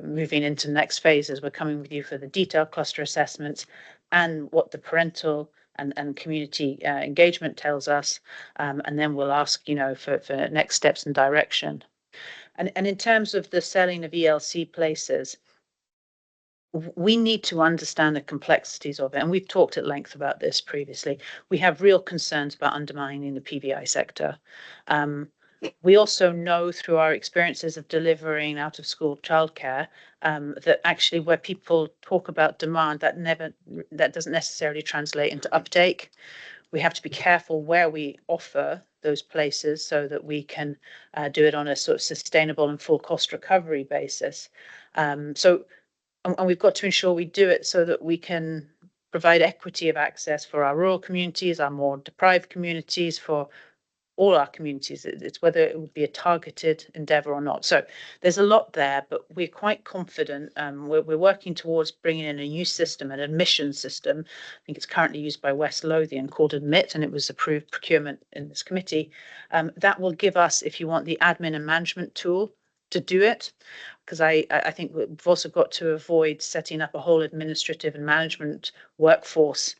moving into next phases. We're coming with you for the detailed cluster assessments and what the parental and community engagement tells us, and then we'll ask for next steps and direction. And in terms of the selling of ELC places, we need to understand the complexities of it, and we've talked at length about this previously. We have real concerns about undermining the PBI sector. We also know through our experiences of delivering out of school childcare that actually where people talk about demand, that doesn't necessarily translate into uptake. We have to be careful where we offer those places so that we can do it on a sort of sustainable and full cost recovery basis. And we've got to ensure we do it so that we can provide equity of access for our rural communities, our more deprived communities, for all our communities. It's whether it would be a targeted endeavour or not. So there's a lot there, but we're quite confident. We're working towards bringing in a new system, an admission system. I think it's currently used by West Lothian called Admit, and it was approved procurement in this committee. That will give us, if you want, the admin and management tool to do it, because I think we've also got to avoid setting up a whole administrative and management workforce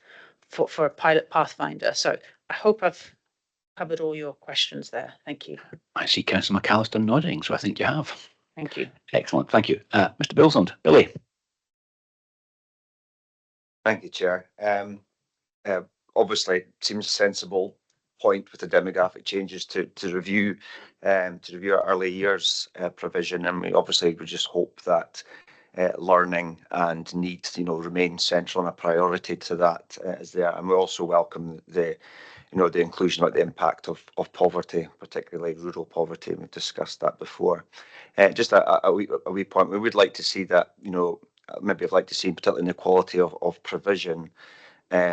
for a pilot pathfinder. So I hope I've covered all your questions there. Thank you. I see Councillor McAllister nodding, so I think you have. Thank you. Excellent. Thank you. Mr. Bilsland. Billy. Thank you, Chair. Obviously, it seems a sensible point with the demographic changes to review our early years provision, and we just hope that learning and need remain central and a priority to that is there. And we also welcome the inclusion about the impact of poverty, particularly rural poverty. We've discussed that before. Just a wee point. We would like to see that, maybe I'd like to see, particularly in the quality of provision,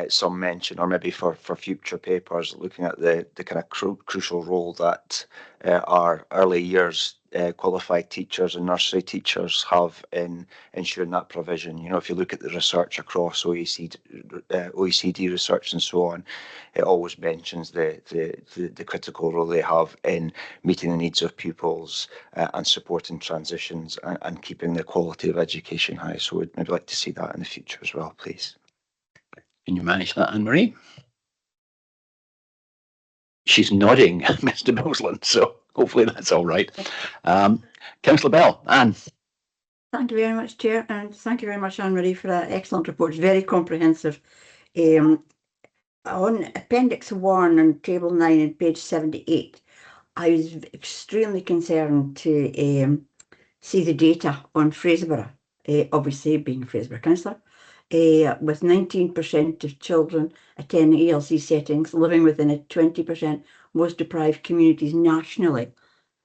some mention, or maybe for future papers, looking at the kind of crucial role that our early years qualified teachers and nursery teachers have in ensuring that provision. If you look at the research across OECD research and so on, it always mentions the critical role they have in meeting the needs of pupils and supporting transitions and keeping the quality of education high. So we'd maybe like to see that in the future as well, please. Can you manage that, Anne-Marie? She's nodding, Mr. Bilsland, so hopefully that's all right. Councillor Bell, Anne. Thank you very much, Chair, and thank you very much, Anne-Marie, for that excellent report. It's very comprehensive. On Appendix 1 and Table 9 and page 78, I was extremely concerned to see the data on Fraserburgh obviously being Fraserburgh councillor, with 19% of children attending ELC settings living within a 20% most deprived communities nationally.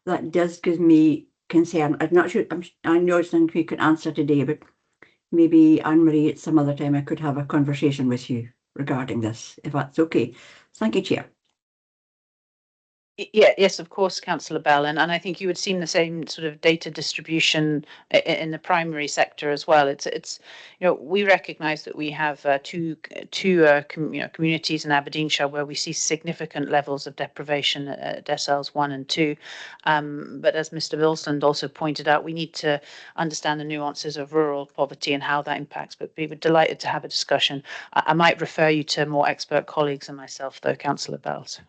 That does give me concern. I'm not sure, I know it's something you can answer today, but maybe Anne-Marie at some other time I could have a conversation with you regarding this, if that's okay. Thank you, Chair. Yes, of course, Councillor Bell, and I think you would see the same sort of data distribution in the primary sector as well. It's we recognise that we have two communities in Aberdeenshire where we see significant levels of deprivation at deciles 1 and 2. But as Mr. Bilsland also pointed out, we need to understand the nuances of rural poverty and how that impacts. But we were delighted to have a discussion. I might refer you to more expert colleagues than myself, though, Councillor Bells.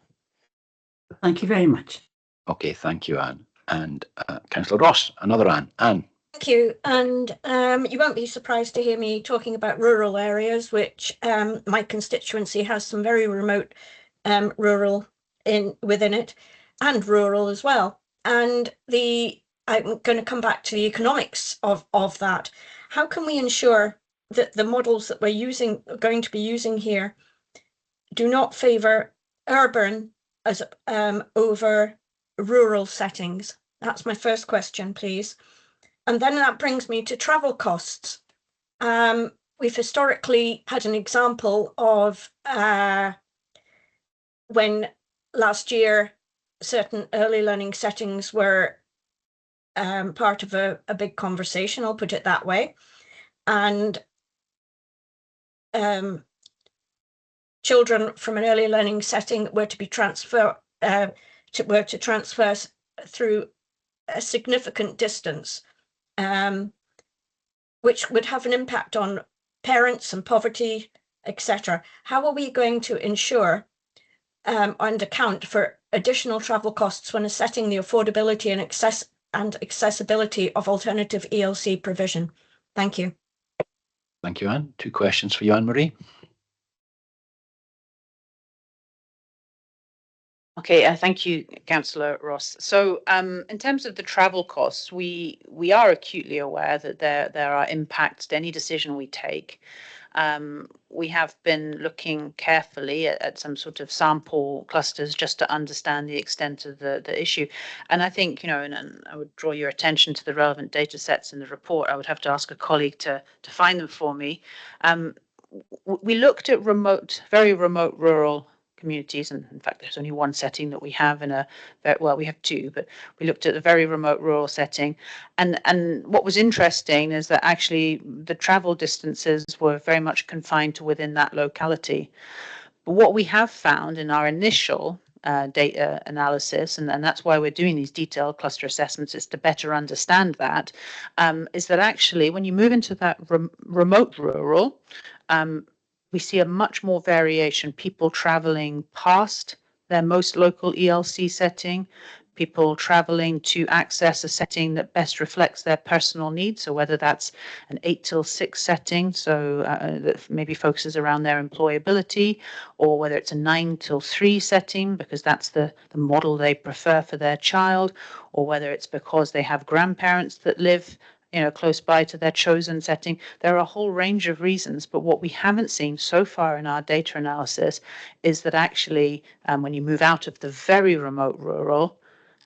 Thank you very much. Okay, thank you, Anne. And Councillor Ross, another Anne. Anne. Thank you. And you won't be surprised to hear me talking about rural areas, which my constituency has some very remote rural within it, and rural as well. And I'm going to come back to the economics of that. How can we ensure that the models that we're going to be using here do not favour urban as over rural settings? That's my first question, please. And then that brings me to travel costs. We've historically had an example of when last year certain early learning settings were part of a big conversation, I'll put it that way. And children from an early learning setting were to be transfer through a significant distance, which would have an impact on parents and poverty, etc. How are we going to ensure and account for additional travel costs when assessing the affordability and accessibility of alternative ELC provision? Thank you. Thank you, Anne. 2 questions for you, Anne-Marie. Okay, thank you, Councillor Ross. So in terms of the travel costs, we are acutely aware that there are impacts to any decision we take. We have been looking carefully at some sort of sample clusters just to understand the extent of the issue. And I think, and I would draw your attention to the relevant data sets in the report. I would have to ask a colleague to find them for me. We looked at very remote rural communities, and in fact there's only one setting that we have we have 2, but we looked at a very remote rural setting, and what was interesting is that actually the travel distances were very much confined to within that locality. But what we have found in our initial data analysis, and that's why we're doing these detailed cluster assessments, is to better understand that, is that actually when you move into that remote rural, we see a much more variation, people travelling past their most local ELC setting, people travelling to access a setting that best reflects their personal needs. So whether that's an 8 till 6 setting, so that maybe focuses around their employability, or whether it's a 9 till 3 setting because that's the model they prefer for their child, or whether it's because they have grandparents that live close by to their chosen setting. There are a whole range of reasons, but what we haven't seen so far in our data analysis is that actually when you move out of the very remote rural,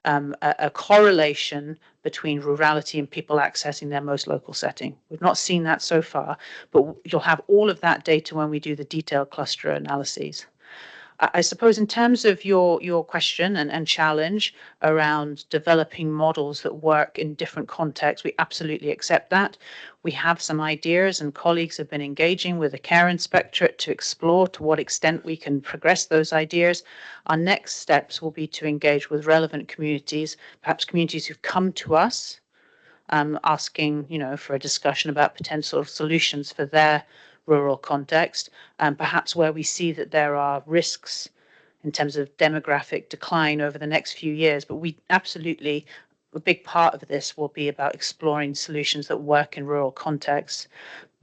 a correlation between rurality and people accessing their most local setting. We've not seen that so far, but you'll have all of that data when we do the detailed cluster analyses. I suppose in terms of your question and challenge around developing models that work in different contexts, we absolutely accept that. We have some ideas, and colleagues have been engaging with the Care Inspectorate to explore to what extent we can progress those ideas. Our next steps will be to engage with relevant communities, perhaps communities who've come to us asking for a discussion about potential solutions for their rural context, and perhaps where we see that there are risks in terms of demographic decline over the next few years. But we absolutely, a big part of this will be about exploring solutions that work in rural contexts.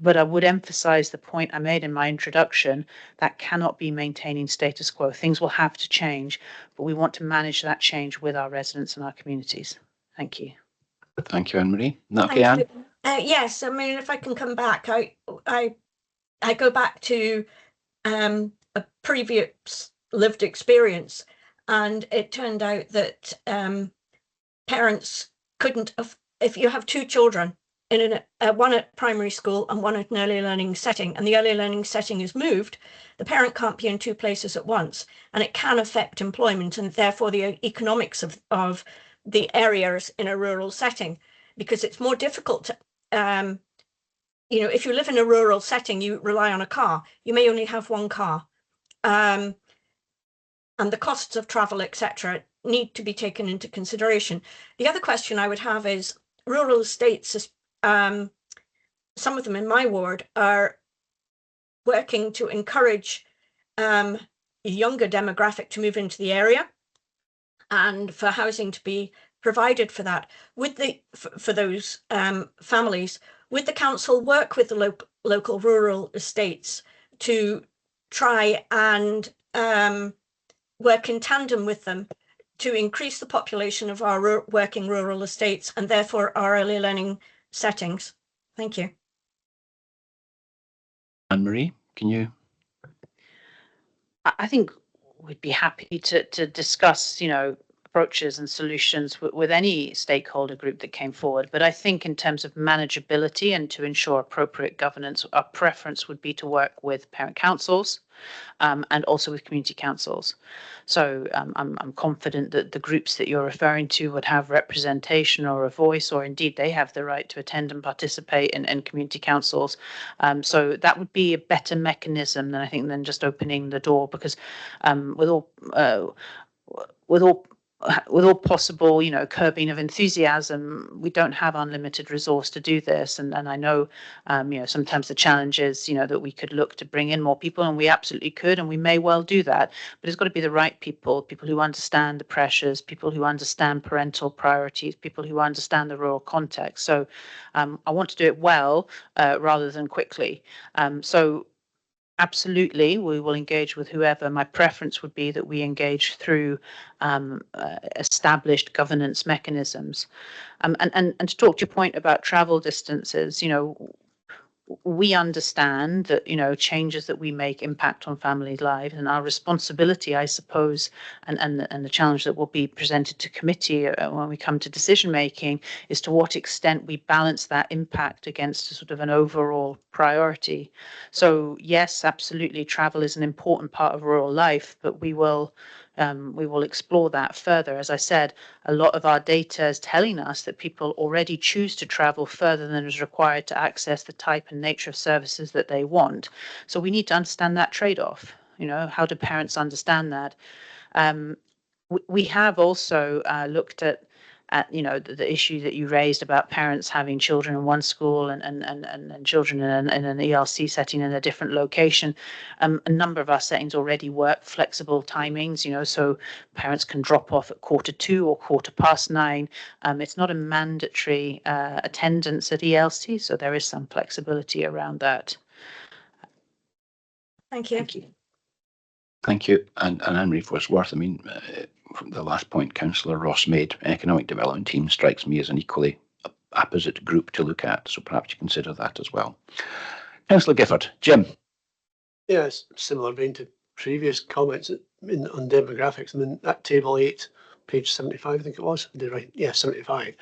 But I would emphasize the point I made in my introduction, that cannot be maintaining status quo. Things will have to change, but we want to manage that change with our residents and our communities. Thank you. Thank you, Anne-Marie. Okay, Anne. Yes, I mean, if I can come back, I go back to a previous lived experience, and it turned out that parents couldn't, if you have two children in one at primary school and one at an early learning setting, and the early learning setting is moved, the parent can't be in two places at once, and it can affect employment and therefore the economics of the areas in a rural setting, because it's more difficult to, you know, if you live in a rural setting, you rely on a car, you may only have one car. And the costs of travel, etc., need to be taken into consideration. The other question I would have is rural estates, some of them in my ward are working to encourage a younger demographic to move into the area and for housing to be provided for that. For those families, would the council work with the local rural estates to try and work in tandem with them to increase the population of our working rural estates and therefore our early learning settings? Thank you. Anne-Marie, can you? I think we'd be happy to discuss, you know, approaches and solutions with any stakeholder group that came forward. But I think in terms of manageability and to ensure appropriate governance, our preference would be to work with parent councils and also with community councils. So I'm confident that the groups that you're referring to would have representation or a voice, or indeed they have the right to attend and participate in community councils. So that would be a better mechanism than I think than just opening the door, because with all possible, you know, curbing of enthusiasm, we don't have unlimited resource to do this. And I know, you know, sometimes the challenge is, you know, that we could look to bring in more people, and we absolutely could, and we may well do that. But it's got to be the right people, people who understand the pressures, people who understand parental priorities, people who understand the rural context. So I want to do it well rather than quickly. So absolutely, we will engage with whoever. My preference would be that we engage through established governance mechanisms. And to talk to your point about travel distances, you know, we understand that, you know, changes that we make impact on families' lives, and our responsibility, I suppose, and the challenge that will be presented to committee when we come to decision making is to what extent we balance that impact against a sort of an overall priority. So yes, absolutely, travel is an important part of rural life, but we will explore that further. As I said, a lot of our data is telling us that people already choose to travel further than is required to access the type and nature of services that they want. So we need to understand that trade-off. You know, how do parents understand that? We have also looked at you know, the issue that you raised about parents having children in one school and children in an ELC setting in a different location. A number of our settings already work flexible timings, you know, so parents can drop off at 2:15 or 9:15. It's not a mandatory attendance at ELC, so there is some flexibility around that. Thank you. Thank you. Thank you. And Anne-Marie, for what's worth, I mean, from the last point Councillor Ross made, economic development team strikes me as an equally opposite group to look at. So perhaps you consider that as well. Councillor Gifford. Jim. Yes, similar vein to previous comments on demographics. I mean, that table 8, page 75, I think it was. Did I right? Yeah, 75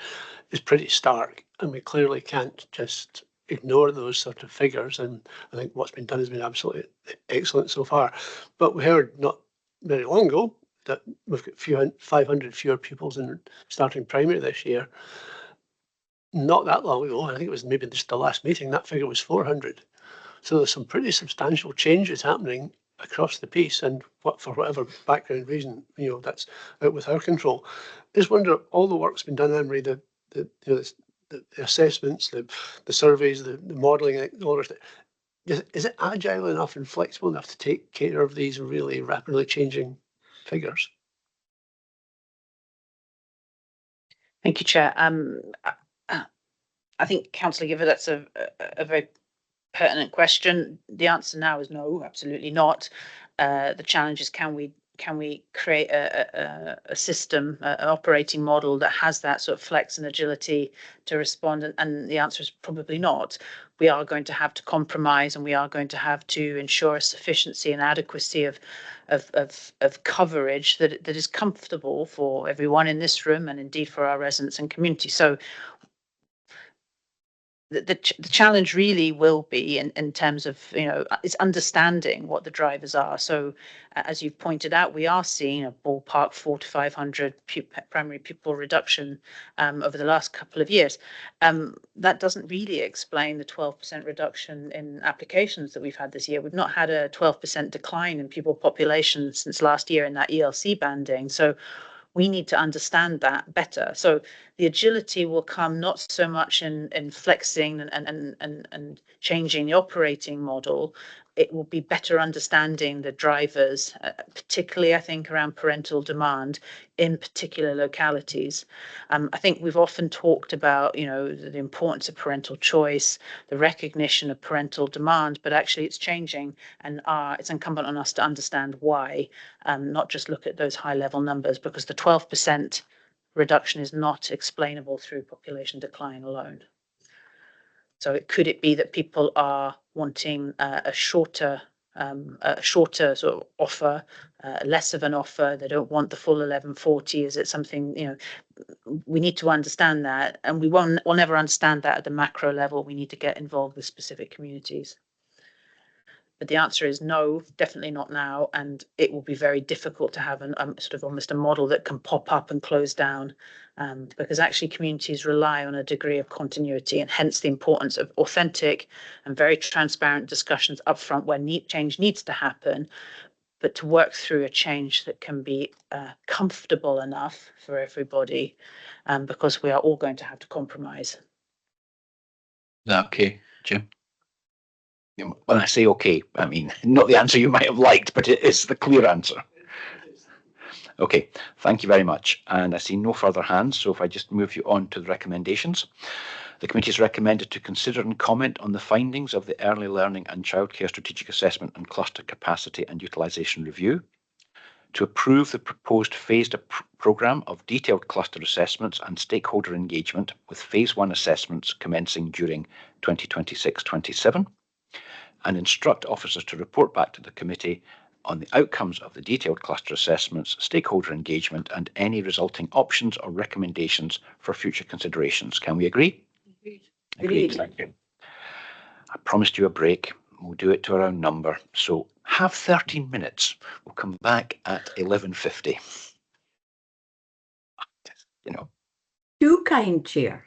is pretty stark, and we clearly can't just ignore those sort of figures. And I think what's been done has been absolutely excellent so far. But we heard not very long ago that we've got 500 fewer pupils in starting primary this year. Not that long ago, I think it was maybe just the last meeting, that figure was 400. So there's some pretty substantial changes happening across the piece, and for whatever background reason, you know, that's out with our control. I just wonder, all the work's been done, Anne-Marie, the assessments, the surveys, the modelling, all of it. Is it agile enough and flexible enough to take care of these really rapidly changing figures? Thank you, Chair. I think Councillor Gifford, that's a very pertinent question. The answer now is no, absolutely not. The challenge is, can we can we create a system, an operating model that has that sort of flex and agility to respond? And the answer is probably not. We are going to have to compromise, and we are going to have to ensure a sufficiency and adequacy of coverage that is comfortable for everyone in this room and indeed for our residents and community. So the challenge really will be in terms of, is understanding what the drivers are. So as you've pointed out, we are seeing a ballpark 400 to 500 primary pupil reduction over the last couple of years. That doesn't really explain the 12% reduction in applications that we've had this year. We've not had a 12% decline in pupil population since last year in that ELC banding. So we need to understand that better. So the agility will come not so much in flexing and changing the operating model. It will be better understanding the drivers, particularly I think around parental demand in particular localities. I think we've often talked about, the importance of parental choice, the recognition of parental demand, but actually it's changing, and it's incumbent on us to understand why, not just look at those high level numbers, because the 12% reduction is not explainable through population decline alone. So could it be that people are wanting a shorter sort of offer, less of an offer? They don't want the full 1140. Is it something, we need to understand that, and we'll never understand that at the macro level. We need to get involved with specific communities. But the answer is no, definitely not now, and it will be very difficult to have sort of almost a model that can pop up and close down, because actually communities rely on a degree of continuity, and hence the importance of authentic and very transparent discussions upfront when change needs to happen, but to work through a change that can be comfortable enough for everybody, because we are all going to have to compromise. Is that okay, Jim? When I say okay, I mean not the answer you might have liked, but it is the clear answer. Okay, thank you very much. And I see no further hands, so if I just move you on to the recommendations. The committee is recommended to consider and comment on the findings of the Early Learning and Childcare Strategic Assessment and Cluster Capacity and Utilisation Review, to approve the proposed phased programme of detailed cluster assessments and stakeholder engagement with Phase 1 assessments commencing during 2026-27, and instruct officers to report back to the committee on the outcomes of the detailed cluster assessments, stakeholder engagement, and any resulting options or recommendations for future considerations. Can we agree? Agreed. Thank you. I promised you a break. We'll do it to our own number. So have 13 minutes. We'll come back at 11:50. Too kind, Chair.